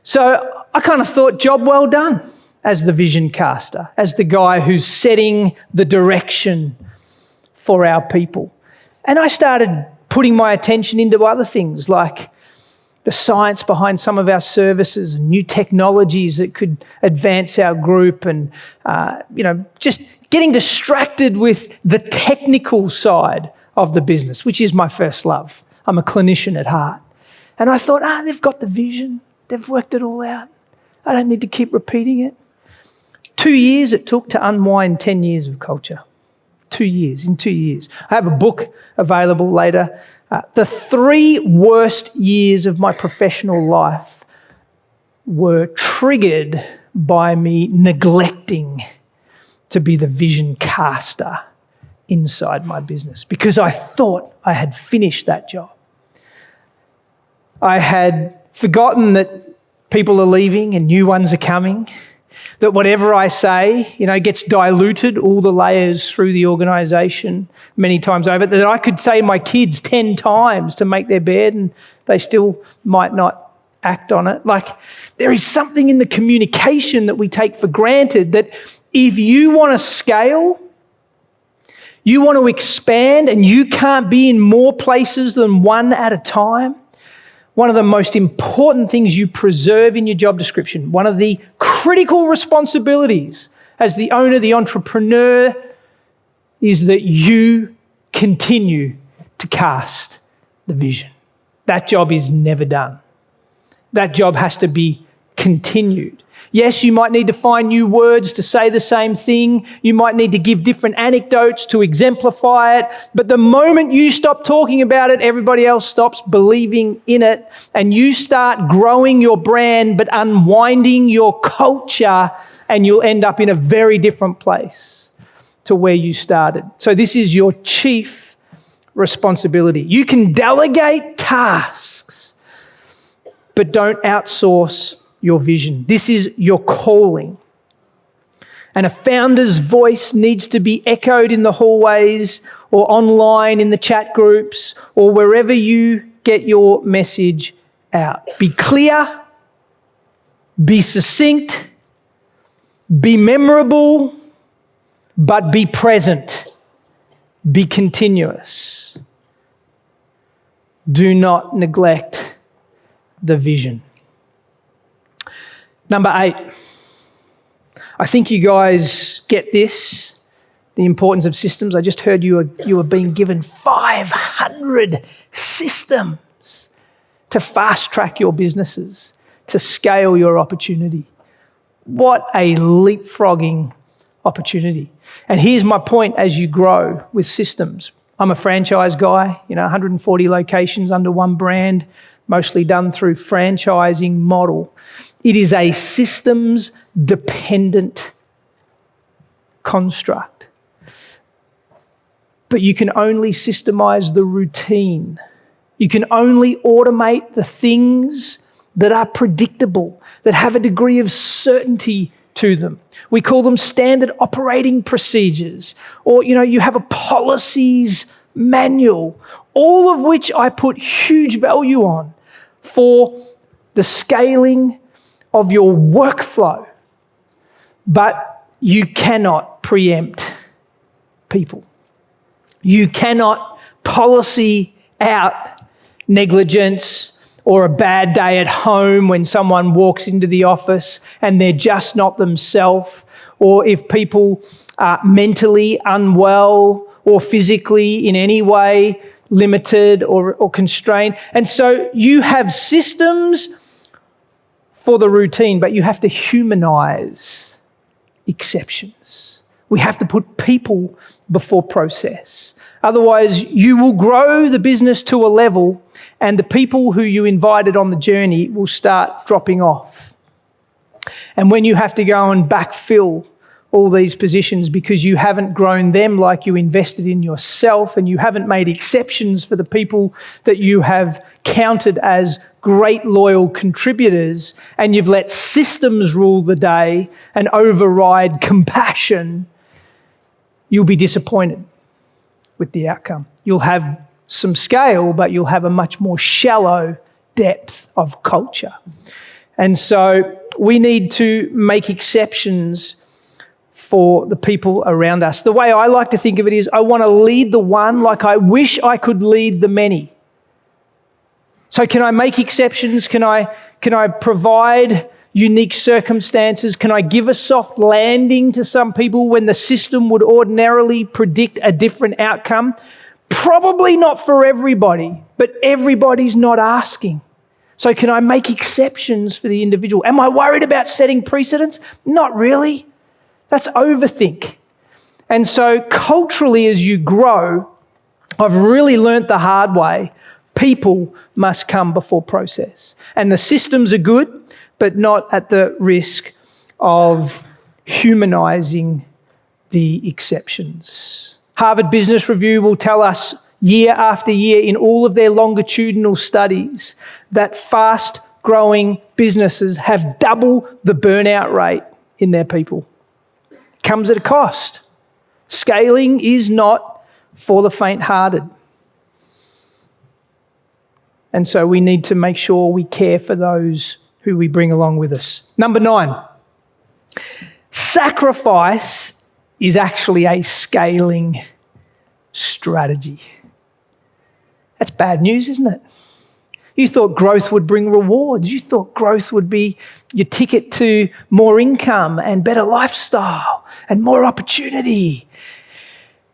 Speaker 2: So I kind of thought, job well done as the vision caster, as the guy who's setting the direction for our people. And I started putting my attention into other things like the science behind some of our services and new technologies that could advance our group and, just getting distracted with the technical side of the business, which is my first love. I'm a clinician at heart. And I thought, they've got the vision. They've worked it all out. I don't need to keep repeating it. 2 years it took to unwind 10 years of culture. 2 years, in 2 years. I have a book available later. The 3 worst years of my professional life were triggered by me neglecting to be the vision caster inside my business because I thought I had finished that job. I had forgotten that people are leaving and new ones are coming, that whatever I say, gets diluted, all the layers through the organisation many times over, that I could say my kids 10 times to make their bed and they still might not act on it. Like, there is something in the communication that we take for granted that if you want to scale, you want to expand, and you can't be in more places than one at a time, one of the most important things you preserve in your job description, one of the critical responsibilities as the owner, the entrepreneur, is that you continue to cast the vision. That job is never done. That job has to be continued. Yes, you might need to find new words to say the same thing. You might need to give different anecdotes to exemplify it. But the moment you stop talking about it, everybody else stops believing in it, and you start growing your brand but unwinding your culture, and you'll end up in a very different place to where you started. So this is your chief responsibility. You can delegate tasks, but don't outsource your vision. This is your calling. And a founder's voice needs to be echoed in the hallways or online in the chat groups or wherever you get your message out. Be clear, be succinct, be memorable, but be present. Be continuous. Do not neglect the vision. Number 8, I think you guys get this, the importance of systems. I just heard you are being given 500 systems to fast track your businesses, to scale your opportunity. What a leapfrogging opportunity. And here's my point as you grow with systems. I'm a franchise guy, 140 locations under one brand, mostly done through franchising model. It is a systems-dependent construct. But you can only systemize the routine. You can only automate the things that are predictable, that have a degree of certainty to them. We call them standard operating procedures, or, you have a policies manual, all of which I put huge value on for the scaling of your workflow. But you cannot preempt people. You cannot policy out negligence or a bad day at home when someone walks into the office and they're just not themselves, or if people are mentally unwell or physically in any way limited or constrained. And so you have systems for the routine, but you have to humanize exceptions. We have to put people before process. Otherwise, you will grow the business to a level and the people who you invited on the journey will start dropping off. And when you have to go and backfill all these positions because you haven't grown them like you invested in yourself, and you haven't made exceptions for the people that you have counted as great loyal contributors, and you've let systems rule the day and override compassion, you'll be disappointed with the outcome. You'll have some scale, but you'll have a much more shallow depth of culture. And so we need to make exceptions for the people around us. The way I like to think of it is I want to lead the one like I wish I could lead the many. So can I make exceptions? Can I provide unique circumstances? Can I give a soft landing to some people when the system would ordinarily predict a different outcome? Probably not for everybody, but everybody's not asking. So can I make exceptions for the individual? Am I worried about setting precedents? Not really. That's overthink. And so culturally, as you grow, I've really learnt the hard way. People must come before process. And the systems are good, but not at the risk of humanising the exceptions. Harvard Business Review will tell us year after year in all of their longitudinal studies that fast-growing businesses have double the burnout rate in their people. Comes at a cost. Scaling is not for the faint-hearted. And so we need to make sure we care for those who we bring along with us. Number 9, sacrifice is actually a scaling strategy. That's bad news, isn't it? You thought growth would bring rewards. You thought growth would be your ticket to more income and better lifestyle and more opportunity.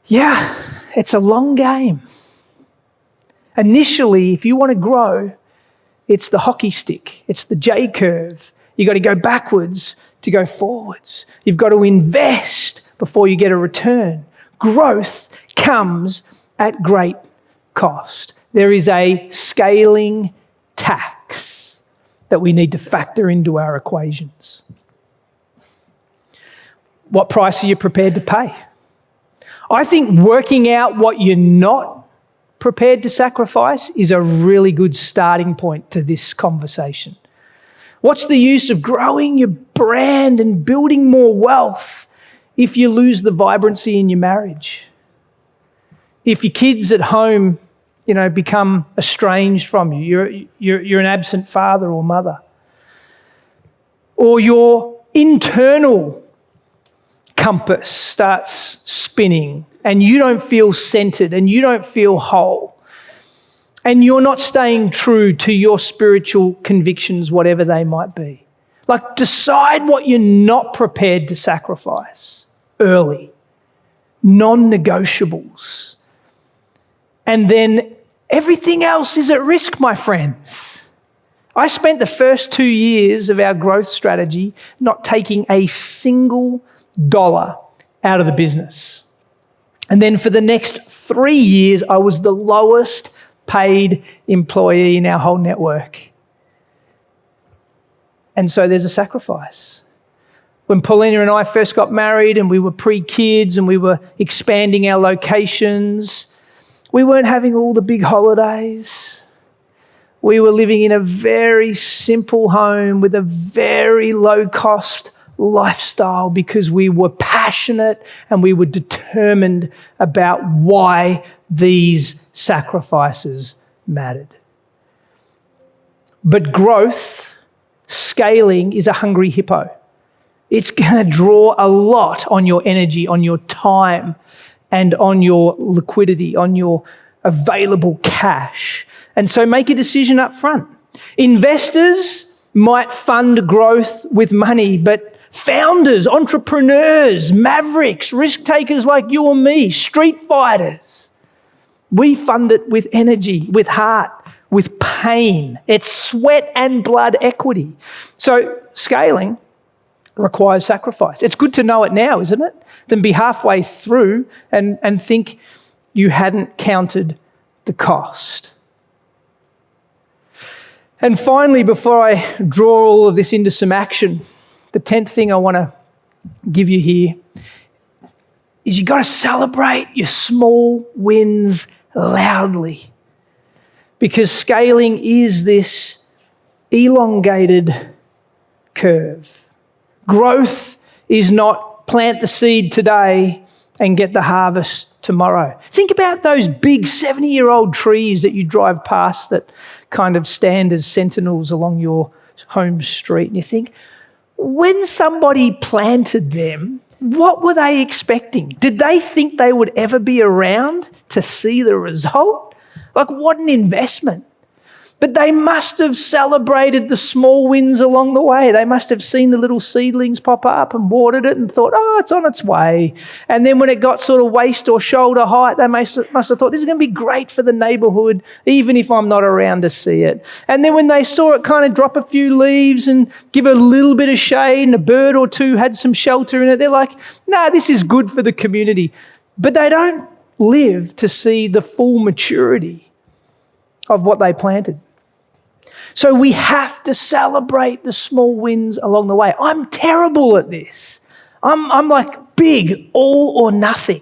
Speaker 2: Yeah, it's a long game. Initially, if you want to grow, it's the hockey stick. It's the J curve. You've got to go backwards to go forwards. You've got to invest before you get a return. Growth comes at great cost. There is a scaling tax that we need to factor into our equations. What price are you prepared to pay? I think working out what you're not prepared to sacrifice is a really good starting point to this conversation. What's the use of growing your brand and building more wealth if you lose the vibrancy in your marriage? If your kids at home, become estranged from you, you're an absent father or mother. Or your internal compass starts spinning and you don't feel centered and you don't feel whole. And you're not staying true to your spiritual convictions, whatever they might be. Decide what you're not prepared to sacrifice early. Non-negotiables. And then everything else is at risk, my friends. I spent the first 2 years of our growth strategy not taking a single dollar out of the business. And then for the next 3 years, I was the lowest paid employee in our whole network. And so there's a sacrifice. When Paulina and I first got married and we were pre-kids and we were expanding our locations, we weren't having all the big holidays. We were living in a very simple home with a very low-cost lifestyle because we were passionate and we were determined about why these sacrifices mattered. But growth, scaling, is a hungry hippo. It's going to draw a lot on your energy, on your time, and on your liquidity, on your available cash. And so make a decision up front. Investors might fund growth with money, but founders, entrepreneurs, mavericks, risk takers like you or me, street fighters, we fund it with energy, with heart, with pain. It's sweat and blood equity. So scaling requires sacrifice. It's good to know it now, isn't it? Than be halfway through and think you hadn't counted the cost. And finally, before I draw all of this into some action, the 10th thing I want to give you here is you got to celebrate your small wins loudly, because scaling is this elongated curve. Growth is not plant the seed today and get the harvest tomorrow. Think about those big 70-year-old trees that you drive past that kind of stand as sentinels along your home street, and you think, when somebody planted them, what were they expecting? Did they think they would ever be around to see the result? What an investment. But they must have celebrated the small wins along the way. They must have seen the little seedlings pop up and watered it and thought, oh, it's on its way. And then when it got sort of waist or shoulder height, they must have thought, this is going to be great for the neighbourhood, even if I'm not around to see it. And then when they saw it kind of drop a few leaves and give a little bit of shade and a bird or two had some shelter in it, they're like, no, this is good for the community. But they don't live to see the full maturity of what they planted. So we have to celebrate the small wins along the way. I'm terrible at this. I'm like big, all or nothing.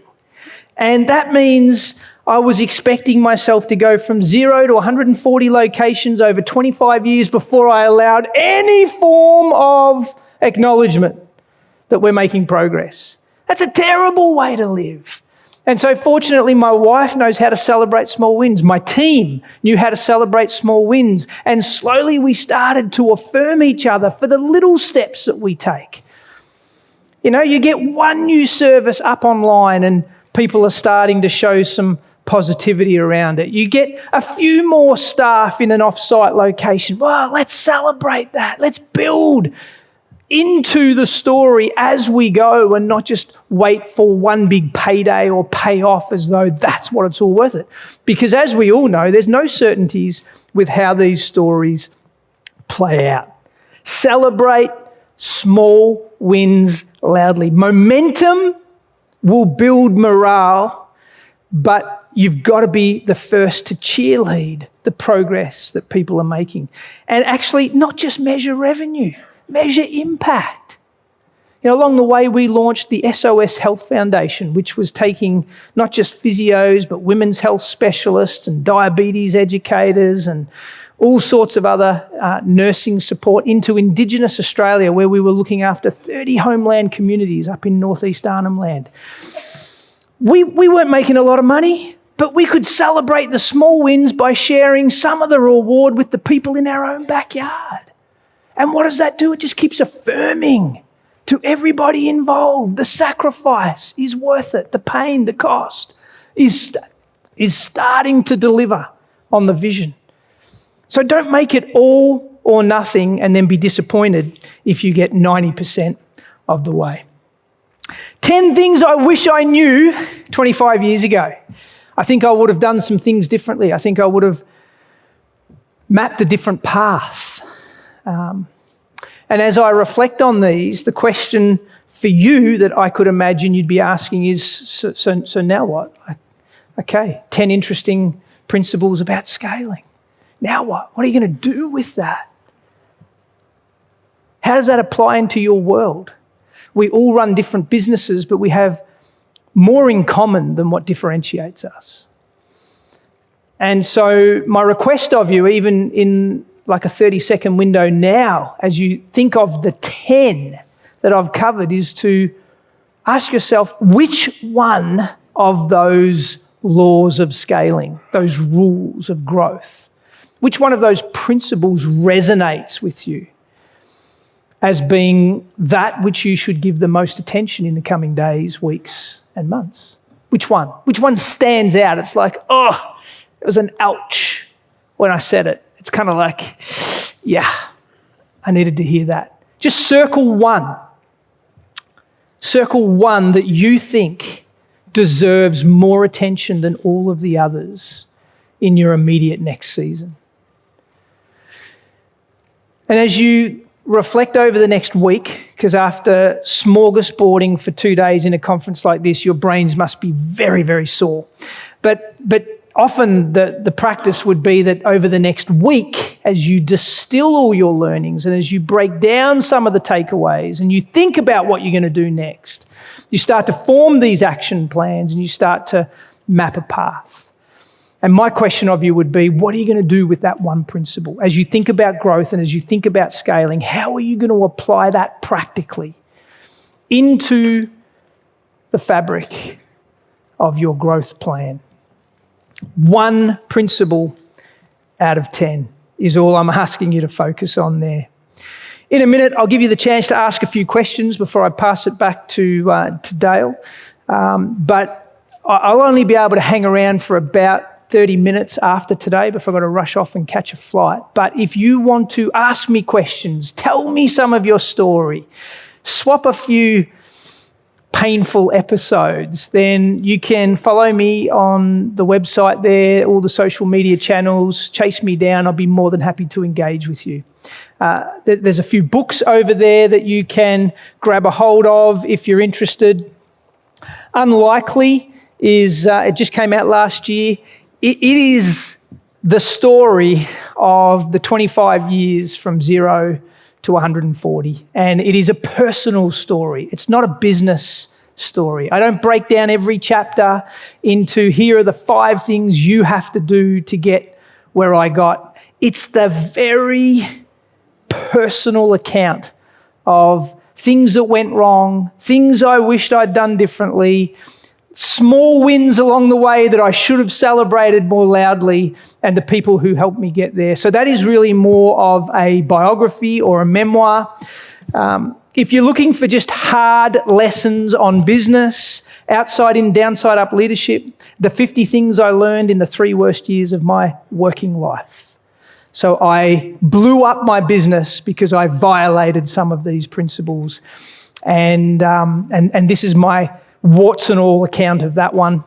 Speaker 2: And that means I was expecting myself to go from 0 to 140 locations over 25 years before I allowed any form of acknowledgement that we're making progress. That's a terrible way to live. And so fortunately, my wife knows how to celebrate small wins. My team knew how to celebrate small wins. And slowly we started to affirm each other for the little steps that we take. You know, you get one new service up online and people are starting to show some positivity around it. You get a few more staff in an off-site location. Well, let's celebrate that. Let's build into the story as we go and not just wait for one big payday or pay off as though that's what it's all worth it. Because as we all know, there's no certainties with how these stories play out. Celebrate small wins loudly. Momentum will build morale, but you've got to be the first to cheerlead the progress that people are making. And actually not just measure revenue, measure impact. You know, along the way, we launched the SOS Health Foundation, which was taking not just physios, but women's health specialists and diabetes educators and all sorts of other nursing support into Indigenous Australia, where we were looking after 30 homeland communities up in northeast Arnhem Land. We weren't making a lot of money, but we could celebrate the small wins by sharing some of the reward with the people in our own backyard. And what does that do? It just keeps affirming to everybody involved, the sacrifice is worth it. The pain, the cost is starting to deliver on the vision. So don't make it all or nothing and then be disappointed if you get 90% of the way. 10 things I wish I knew 25 years ago. I think I would have done some things differently. I think I would have mapped a different path. And as I reflect on these, the question for you that I could imagine you'd be asking is, so now what? Okay, 10 interesting principles about scaling. Now what? What are you going to do with that? How does that apply into your world? We all run different businesses, but we have more in common than what differentiates us. And so my request of you, even in like a 30-second window now, as you think of the 10 that I've covered, is to ask yourself, which one of those laws of scaling, those rules of growth, which one of those principles resonates with you as being that which you should give the most attention in the coming days, weeks, and months? Which one? Which one stands out? It's like, oh, it was an ouch when I said it. It's kind of like, yeah, I needed to hear that. Just circle one. Circle one that you think deserves more attention than all of the others in your immediate next season. And as you reflect over the next week, because after smorgasbording for 2 days in a conference like this, your brains must be very, very sore. But often the practice would be that over the next week, as you distill all your learnings and as you break down some of the takeaways and you think about what you're going to do next, you start to form these action plans and you start to map a path. And my question of you would be, what are you going to do with that one principle? As you think about growth and as you think about scaling, how are you going to apply that practically into the fabric of your growth plan? One principle out of 10 is all I'm asking you to focus on there. In a minute, I'll give you the chance to ask a few questions before I pass it back to Dale. But I'll only be able to hang around for about 30 minutes after today before I've got to rush off and catch a flight. But if you want to ask me questions, tell me some of your story, swap a few painful episodes, then you can follow me on the website there, all the social media channels, chase me down. I'll be more than happy to engage with you. There's a few books over there that you can grab a hold of if you're interested. Unlikely is, it just came out last year. It is the story of the 25 years from 0 to 140. And it is a personal story. It's not a business story. I don't break down every chapter into here are the 5 things you have to do to get where I got. It's the very personal account of things that went wrong, things I wished I'd done differently, small wins along the way that I should have celebrated more loudly, and the people who helped me get there. So that is really more of a biography or a memoir. If you're looking for just hard lessons on business, outside in, downside up leadership, the 50 things I learned in the 3 worst years of my working life. So I blew up my business because I violated some of these principles. And this is my warts and all account of that one.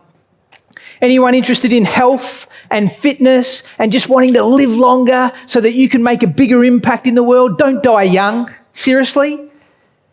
Speaker 2: Anyone interested in health and fitness and just wanting to live longer so that you can make a bigger impact in the world? Don't die young. Seriously?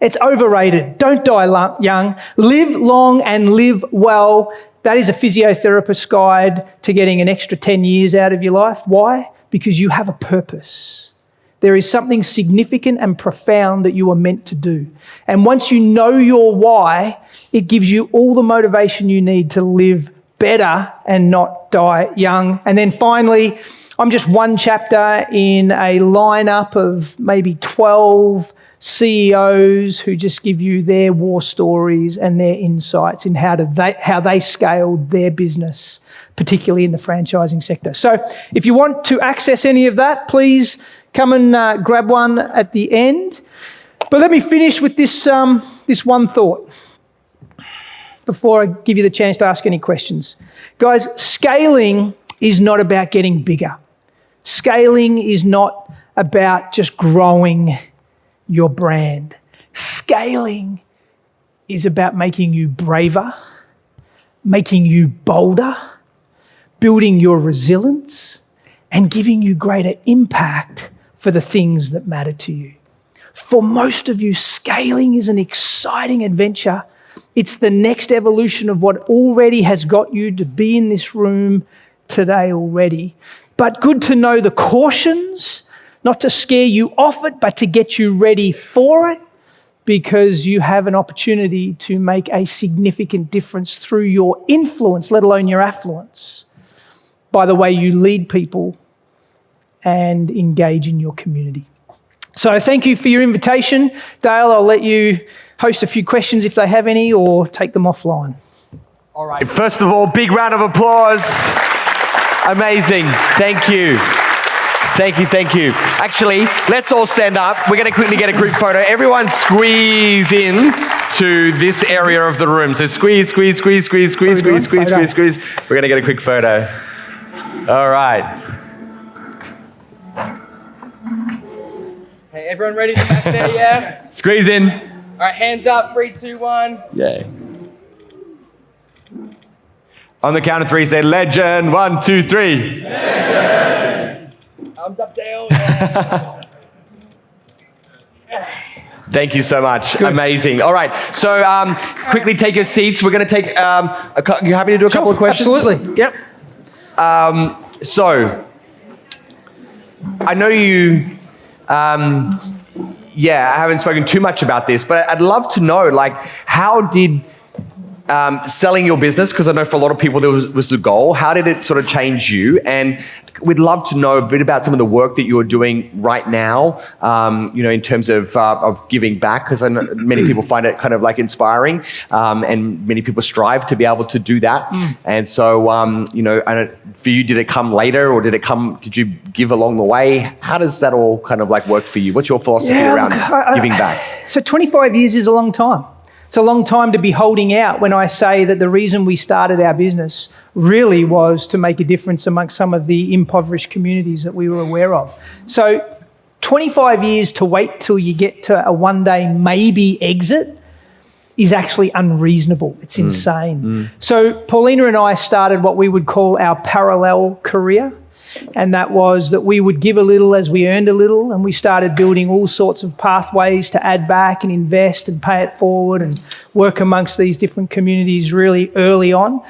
Speaker 2: It's overrated. Don't die young. Live long and live well. That is a physiotherapist's guide to getting an extra 10 years out of your life. Why? Because you have a purpose. There is something significant and profound that you are meant to do. And once you know your why, it gives you all the motivation you need to live better and not die young. And then finally, I'm just one chapter in a lineup of maybe 12 CEOs who just give you their war stories and their insights in how they scaled their business, particularly in the franchising sector. So if you want to access any of that, please come and grab one at the end. But let me finish with this one thought before I give you the chance to ask any questions. Guys, scaling is not about getting bigger. Scaling is not about just growing your brand. Scaling is about making you braver, making you bolder, building your resilience, and giving you greater impact for the things that matter to you. For most of you, scaling is an exciting adventure. It's the next evolution of what already has got you to be in this room today already. But good to know the cautions, not to scare you off it, but to get you ready for it, because you have an opportunity to make a significant difference through your influence, let alone your affluence, by the way you lead people and engage in your community. So thank you for your invitation. Dale, I'll let you host a few questions if they have any, or take them offline.
Speaker 1: All right. First of all, big round of applause. Amazing. Thank you. Thank you. Actually, let's all stand up. We're going to quickly get a group photo. Everyone squeeze in to this area of the room. So squeeze. We're going to get a quick photo. All right.
Speaker 3: Hey, everyone ready to back there, yeah?
Speaker 1: Squeeze in.
Speaker 3: All right, hands up, 3, 2, 1.
Speaker 1: Yeah. On the count of 3, say legend. 1, 2, 3.
Speaker 3: Legend. Arms up, Dale. Yeah.
Speaker 1: Thank you so much. Good. Amazing. All right. So quickly take your seats. We're going to take, you happy to do a couple of questions?
Speaker 2: Absolutely. Yep.
Speaker 1: So I know you, I haven't spoken too much about this, but I'd love to know, like, how did selling your business, because I know for a lot of people there was the goal, how did it sort of change you? And we'd love to know a bit about some of the work that you're doing right now, in terms of giving back, because I know many people find it kind of like inspiring, and many people strive to be able to do that. And so, for you, did it come later, or did you give along the way? How does that all kind of like work for you? What's your philosophy around giving back?
Speaker 2: So 25 years is a long time. It's a long time to be holding out when I say that the reason we started our business really was to make a difference amongst some of the impoverished communities that we were aware of. So 25 years to wait till you get to a one day maybe exit is actually unreasonable. It's insane. So Paulina and I started what we would call our parallel career. And that was that we would give a little as we earned a little, and we started building all sorts of pathways to add back and invest and pay it forward and work amongst these different communities really early on.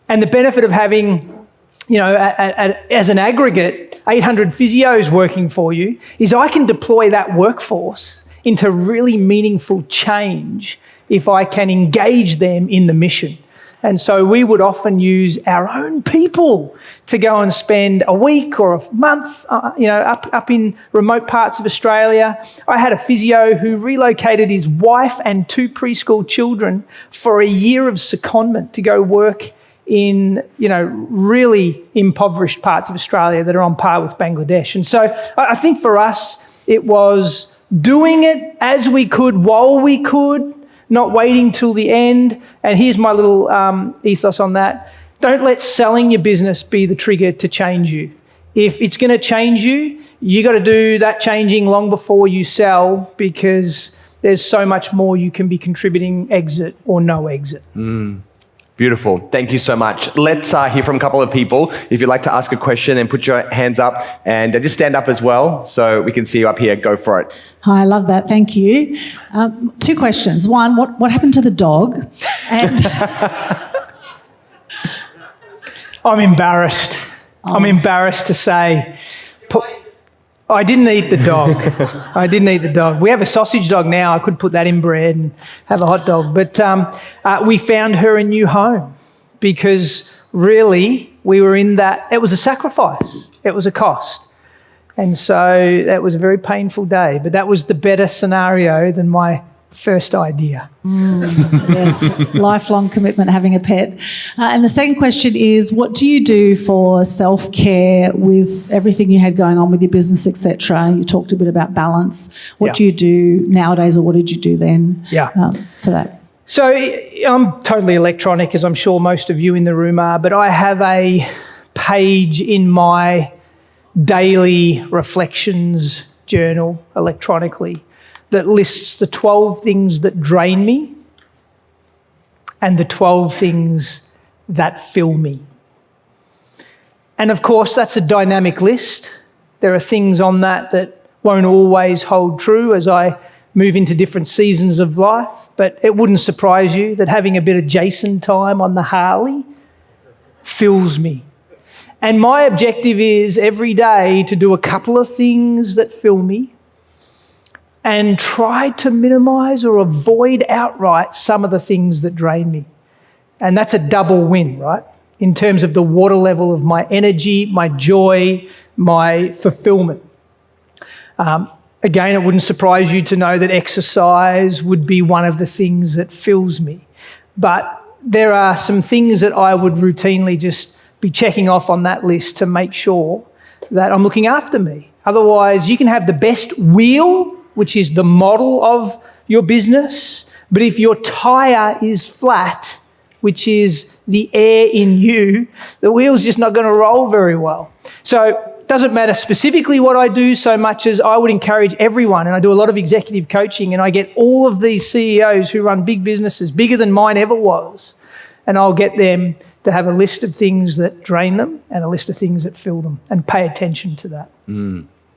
Speaker 2: And the benefit of having, as an aggregate, 800 physios working for you is I can deploy that workforce into really meaningful change if I can engage them in the mission. And so we would often use our own people to go and spend a week or a month, up in remote parts of Australia. I had a physio who relocated his wife and 2 preschool children for a year of secondment to go work in, really impoverished parts of Australia that are on par with Bangladesh. And so I think for us, it was doing it as we could, while we could, not waiting till the end. And here's my little ethos on that. Don't let selling your business be the trigger to change you. If it's going to change you, you got to do that changing long before you sell, because there's so much more you can be contributing, exit or no exit.
Speaker 1: Beautiful. Thank you so much. Let's hear from a couple of people. If you'd like to ask a question, then put your hands up and just stand up as well so we can see you up here. Go for it.
Speaker 4: Hi, I love that. Thank you. 2 questions. One, what happened to the dog? And
Speaker 2: I'm embarrassed. I'm embarrassed to say, I didn't eat the dog. I didn't eat the dog. We have a sausage dog now. I could put that in bread and have a hot dog. But we found her a new home because really we were in that. It was a sacrifice. It was a cost. And so that was a very painful day. But that was the better scenario than my first idea.
Speaker 4: Yes, lifelong commitment, having a pet. And the second question is, what do you do for self-care with everything you had going on with your business, etc.? You talked a bit about balance. What do you do nowadays, or what did you do then for that?
Speaker 2: So I'm totally electronic, as I'm sure most of you in the room are, but I have a page in my daily reflections journal electronically that lists the 12 things that drain me and the 12 things that fill me. And of course, that's a dynamic list. There are things on that won't always hold true as I move into different seasons of life, but it wouldn't surprise you that having a bit of Jason time on the Harley fills me. And my objective is every day to do a couple of things that fill me and try to minimise or avoid outright some of the things that drain me. And that's a double win, right? In terms of the water level of my energy, my joy, my fulfilment. Again, it wouldn't surprise you to know that exercise would be one of the things that fills me. But there are some things that I would routinely just be checking off on that list to make sure that I'm looking after me. Otherwise, you can have the best wheel, which is the model of your business, but if your tyre is flat, which is the air in you, the wheel's just not going to roll very well. So it doesn't matter specifically what I do so much as I would encourage everyone, and I do a lot of executive coaching, and I get all of these CEOs who run big businesses, bigger than mine ever was, and I'll get them to have a list of things that drain them and a list of things that fill them, and pay attention to that.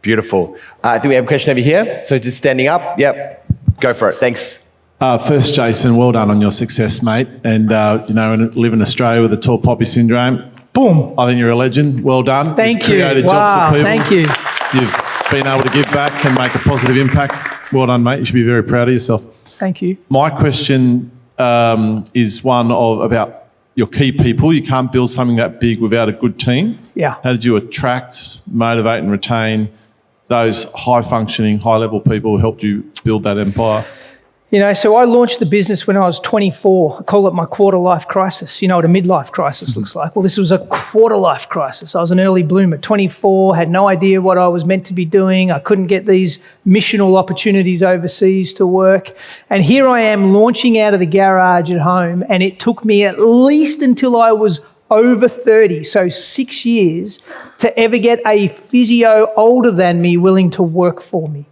Speaker 1: Beautiful. I think we have a question over here. So just standing up. Yep. Go for it. Thanks.
Speaker 5: First, Jason, well done on your success, mate. And, live in Australia with the tall poppy syndrome.
Speaker 2: Boom.
Speaker 5: I think you're a legend. Well done.
Speaker 2: Thank you.
Speaker 5: You've created jobs
Speaker 2: Wow,
Speaker 5: for people.
Speaker 2: thank you.
Speaker 5: You've been able to give back and make a positive impact. Well done, mate. You should be very proud of yourself.
Speaker 2: Thank you.
Speaker 5: My question is one about your key people. You can't build something that big without a good team.
Speaker 2: Yeah.
Speaker 5: How did you attract, motivate and retain those high-functioning, high-level people who helped you build that empire?
Speaker 2: So I launched the business when I was 24. I call it my quarter-life crisis. You know what a midlife crisis looks like? Well, this was a quarter-life crisis. I was an early bloomer, 24, had no idea what I was meant to be doing. I couldn't get these missional opportunities overseas to work. And here I am launching out of the garage at home, and it took me at least until I was over 30, so 6 years, to ever get a physio older than me willing to work for me.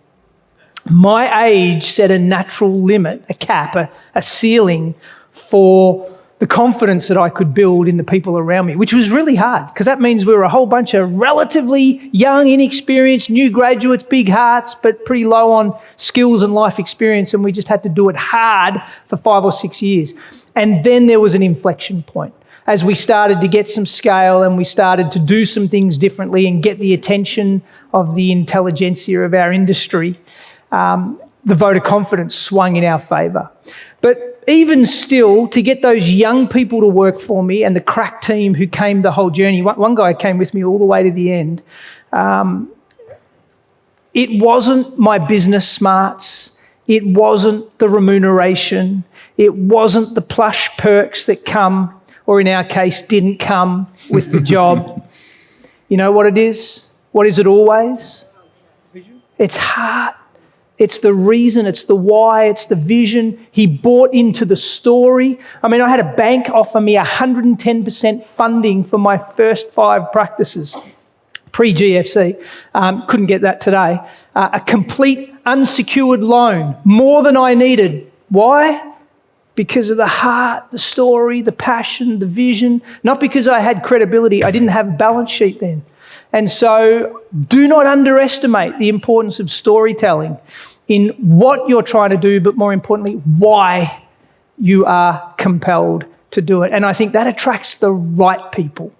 Speaker 2: My age set a natural limit, a cap, a ceiling for the confidence that I could build in the people around me, which was really hard because that means we were a whole bunch of relatively young, inexperienced, new graduates, big hearts, but pretty low on skills and life experience, and we just had to do it hard for 5 or 6 years. And then there was an inflection point as we started to get some scale and we started to do some things differently and get the attention of the intelligentsia of our industry. The vote of confidence swung in our favour. But even still, to get those young people to work for me and the crack team who came the whole journey, one guy came with me all the way to the end. It wasn't my business smarts. It wasn't the remuneration. It wasn't the plush perks that come, or in our case, didn't come with the job. You know what it is? What is it always? It's heart. It's the reason, it's the why, it's the vision. He bought into the story. I mean, I had a bank offer me 110% funding for my first 5 practices, pre-GFC. Couldn't get that today. A complete unsecured loan, more than I needed. Why? Because of the heart, the story, the passion, the vision. Not because I had credibility. I didn't have a balance sheet then. And so do not underestimate the importance of storytelling in what you're trying to do, but more importantly, why you are compelled to do it. And I think that attracts the right people.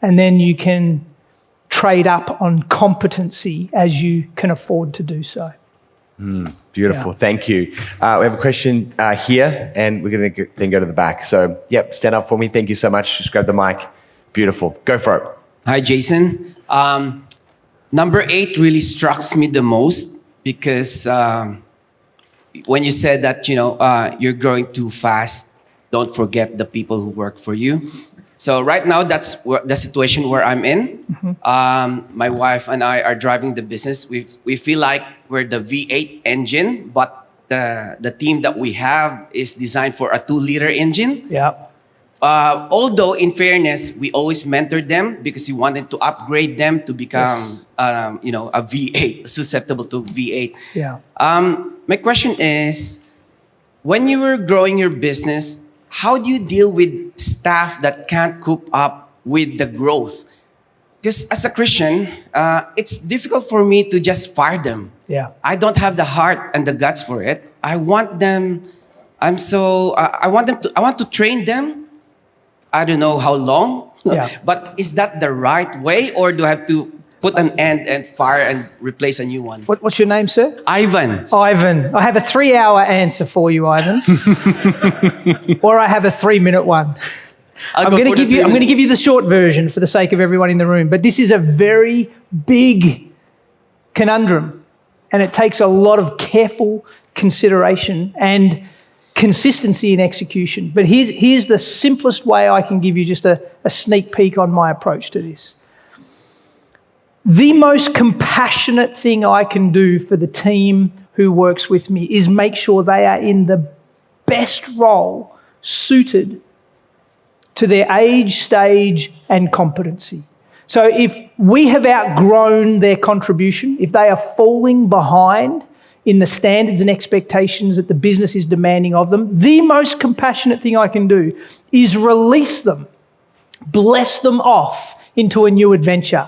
Speaker 2: And then you can trade up on competency as you can afford to do so.
Speaker 1: Beautiful.
Speaker 2: Yeah.
Speaker 1: Thank you. We have a question here, and we're going to then go to the back. So, yep, stand up for me. Thank you so much. Just grab the mic. Beautiful. Go for it.
Speaker 6: Hi, Jason. Number 8 really struck me the most because when you said that, you're growing too fast, don't forget the people who work for you. So right now, that's the situation where I'm in. Mm-hmm. My wife and I are driving the business. We feel like we're the V8 engine, but the team that we have is designed for a 2-liter engine.
Speaker 2: Yeah.
Speaker 6: Although, in fairness, we always mentored them because we wanted to upgrade them to become, a V8, susceptible to V8.
Speaker 2: Yeah.
Speaker 6: My question is, when you were growing your business, how do you deal with staff that can't cope up with the growth? Because as a Christian, it's difficult for me to just fire them.
Speaker 2: Yeah.
Speaker 6: I don't have the heart and the guts for it. I want them. I want to train them. I don't know how long.
Speaker 2: Yeah.
Speaker 6: But is that the right way, or do I have to put an end and fire and replace a new one?
Speaker 2: What's your name, sir?
Speaker 6: Ivan.
Speaker 2: Ivan. I have a 3-hour answer for you, Ivan. Or I have a 3-minute one. I'm going to give you the short version for the sake of everyone in the room. But this is a very big conundrum, and it takes a lot of careful consideration and consistency in execution. But here's the simplest way I can give you just a sneak peek on my approach to this. The most compassionate thing I can do for the team who works with me is make sure they are in the best role suited to their age, stage, and competency. So if we have outgrown their contribution, if they are falling behind in the standards and expectations that the business is demanding of them, the most compassionate thing I can do is release them, bless them off into a new adventure.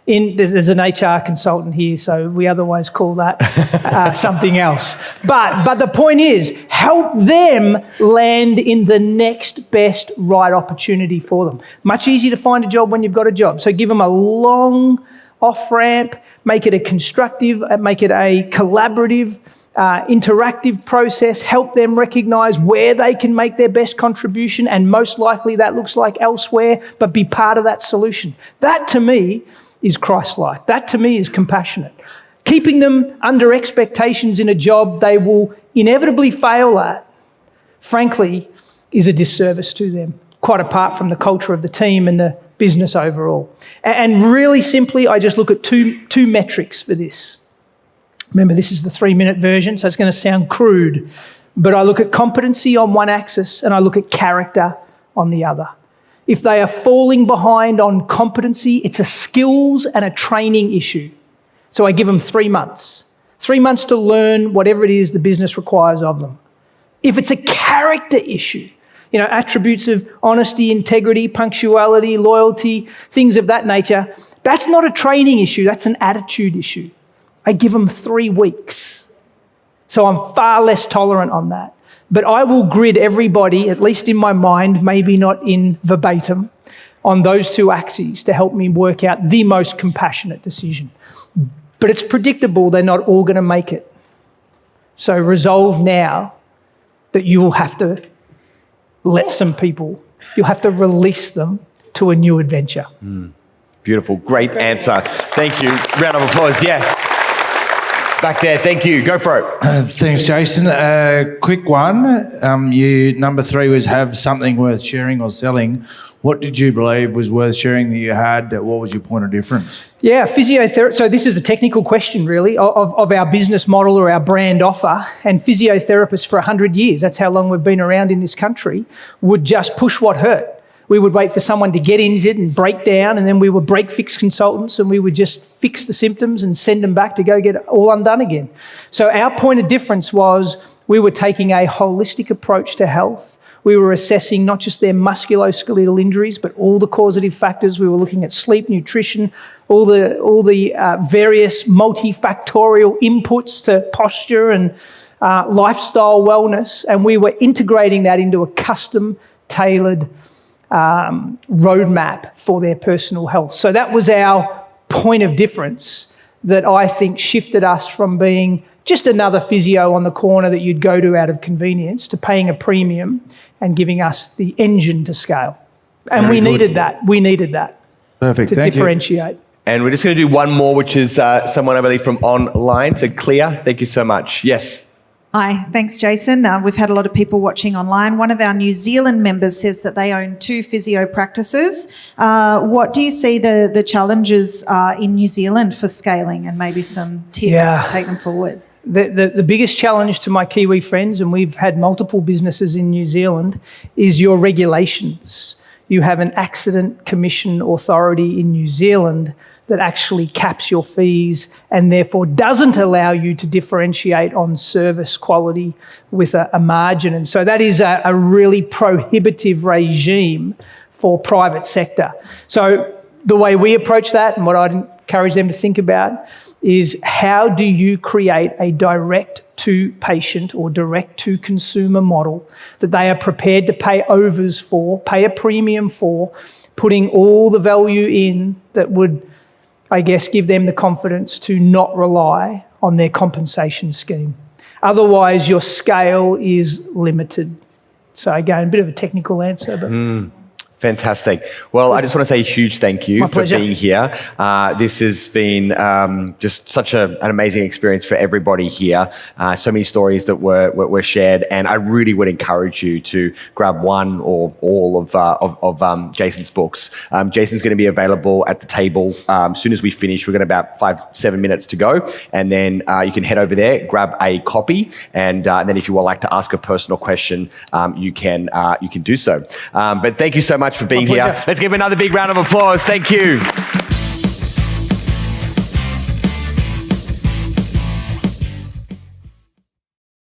Speaker 2: There's an HR consultant here, so we otherwise call that something else. But the point is, help them land in the next best right opportunity for them. Much easier to find a job when you've got a job. So give them a long off-ramp, make it a constructive, make it a collaborative, interactive process, help them recognise where they can make their best contribution, and most likely that looks like elsewhere, but be part of that solution. That, to me, is Christ-like. That, to me, is compassionate. Keeping them under expectations in a job they will inevitably fail at, frankly, is a disservice to them, quite apart from the culture of the team and the business overall. And really simply, I just look at two metrics for this. Remember, this is the 3-minute version, so it's going to sound crude, but I look at competency on one axis and I look at character on the other. If they are falling behind on competency, it's a skills and a training issue. So I give them 3 months. 3 months to learn whatever it is the business requires of them. If it's a character issue, attributes of honesty, integrity, punctuality, loyalty, things of that nature, that's not a training issue, that's an attitude issue. I give them 3 weeks. So I'm far less tolerant on that. But I will grid everybody, at least in my mind, maybe not in verbatim, on those 2 axes to help me work out the most compassionate decision. But it's predictable they're not all going to make it. So resolve now that you will have to let some people, you'll have to release them to a new adventure.
Speaker 1: Beautiful. Great answer. Thank you. Round of applause. Yes. Back there. Thank you. Go for it.
Speaker 7: Thanks, Jason. Quick one. You number 3 was have something worth sharing or selling. What did you believe was worth sharing that you had? What was your point of difference?
Speaker 2: Yeah, physiotherapy. So this is a technical question, really, of our business model or our brand offer. And physiotherapists for 100 years, that's how long we've been around in this country, would just push what hurt. We would wait for someone to get injured and break down, and then we were break-fix consultants, and we would just fix the symptoms and send them back to go get it all undone again. So our point of difference was we were taking a holistic approach to health. We were assessing not just their musculoskeletal injuries, but all the causative factors. We were looking at sleep, nutrition, all the various multifactorial inputs to posture and lifestyle wellness, and we were integrating that into a custom-tailored roadmap for their personal health. So that was our point of difference that I think shifted us from being just another physio on the corner that you'd go to out of convenience to paying a premium and giving us the engine to scale. And
Speaker 7: Very
Speaker 2: we
Speaker 7: good.
Speaker 2: needed that. We needed that
Speaker 7: Perfect.
Speaker 2: to
Speaker 7: Thank you.
Speaker 2: differentiate.
Speaker 1: And we're just going to do one more, which is someone, I believe, from online. So, Clea, thank you so much. Yes.
Speaker 8: Hi, thanks, Jason. We've had a lot of people watching online. One of our New Zealand members says that they own 2 physio practices. What do you see the challenges are in New Zealand for scaling, and maybe some tips to take them forward?
Speaker 2: The biggest challenge to my Kiwi friends, and we've had multiple businesses in New Zealand, is your regulations. You have an accident commission authority in New Zealand that actually caps your fees and therefore doesn't allow you to differentiate on service quality with a margin. And so that is a really prohibitive regime for private sector. So the way we approach that, and what I'd encourage them to think about, is how do you create a direct-to-patient or direct-to-consumer model that they are prepared to pay overs for, pay a premium for, putting all the value in that would, I guess, give them the confidence to not rely on their compensation scheme. Otherwise, your scale is limited. So again, a bit of a technical answer, but...
Speaker 1: Fantastic. Well, I just want to say a huge thank you
Speaker 2: My
Speaker 1: for
Speaker 2: pleasure.
Speaker 1: being here. This has been just such an amazing experience for everybody here. So many stories that were shared, and I really would encourage you to grab one or all of Jason's books. Jason's going to be available at the table as soon as we finish. We've got about 5-7 minutes to go, and then you can head over there, grab a copy, and then if you would like to ask a personal question, you can do so. But thank you so much for being here.
Speaker 2: pleasure.
Speaker 1: Let's give him another big round of applause. Thank you.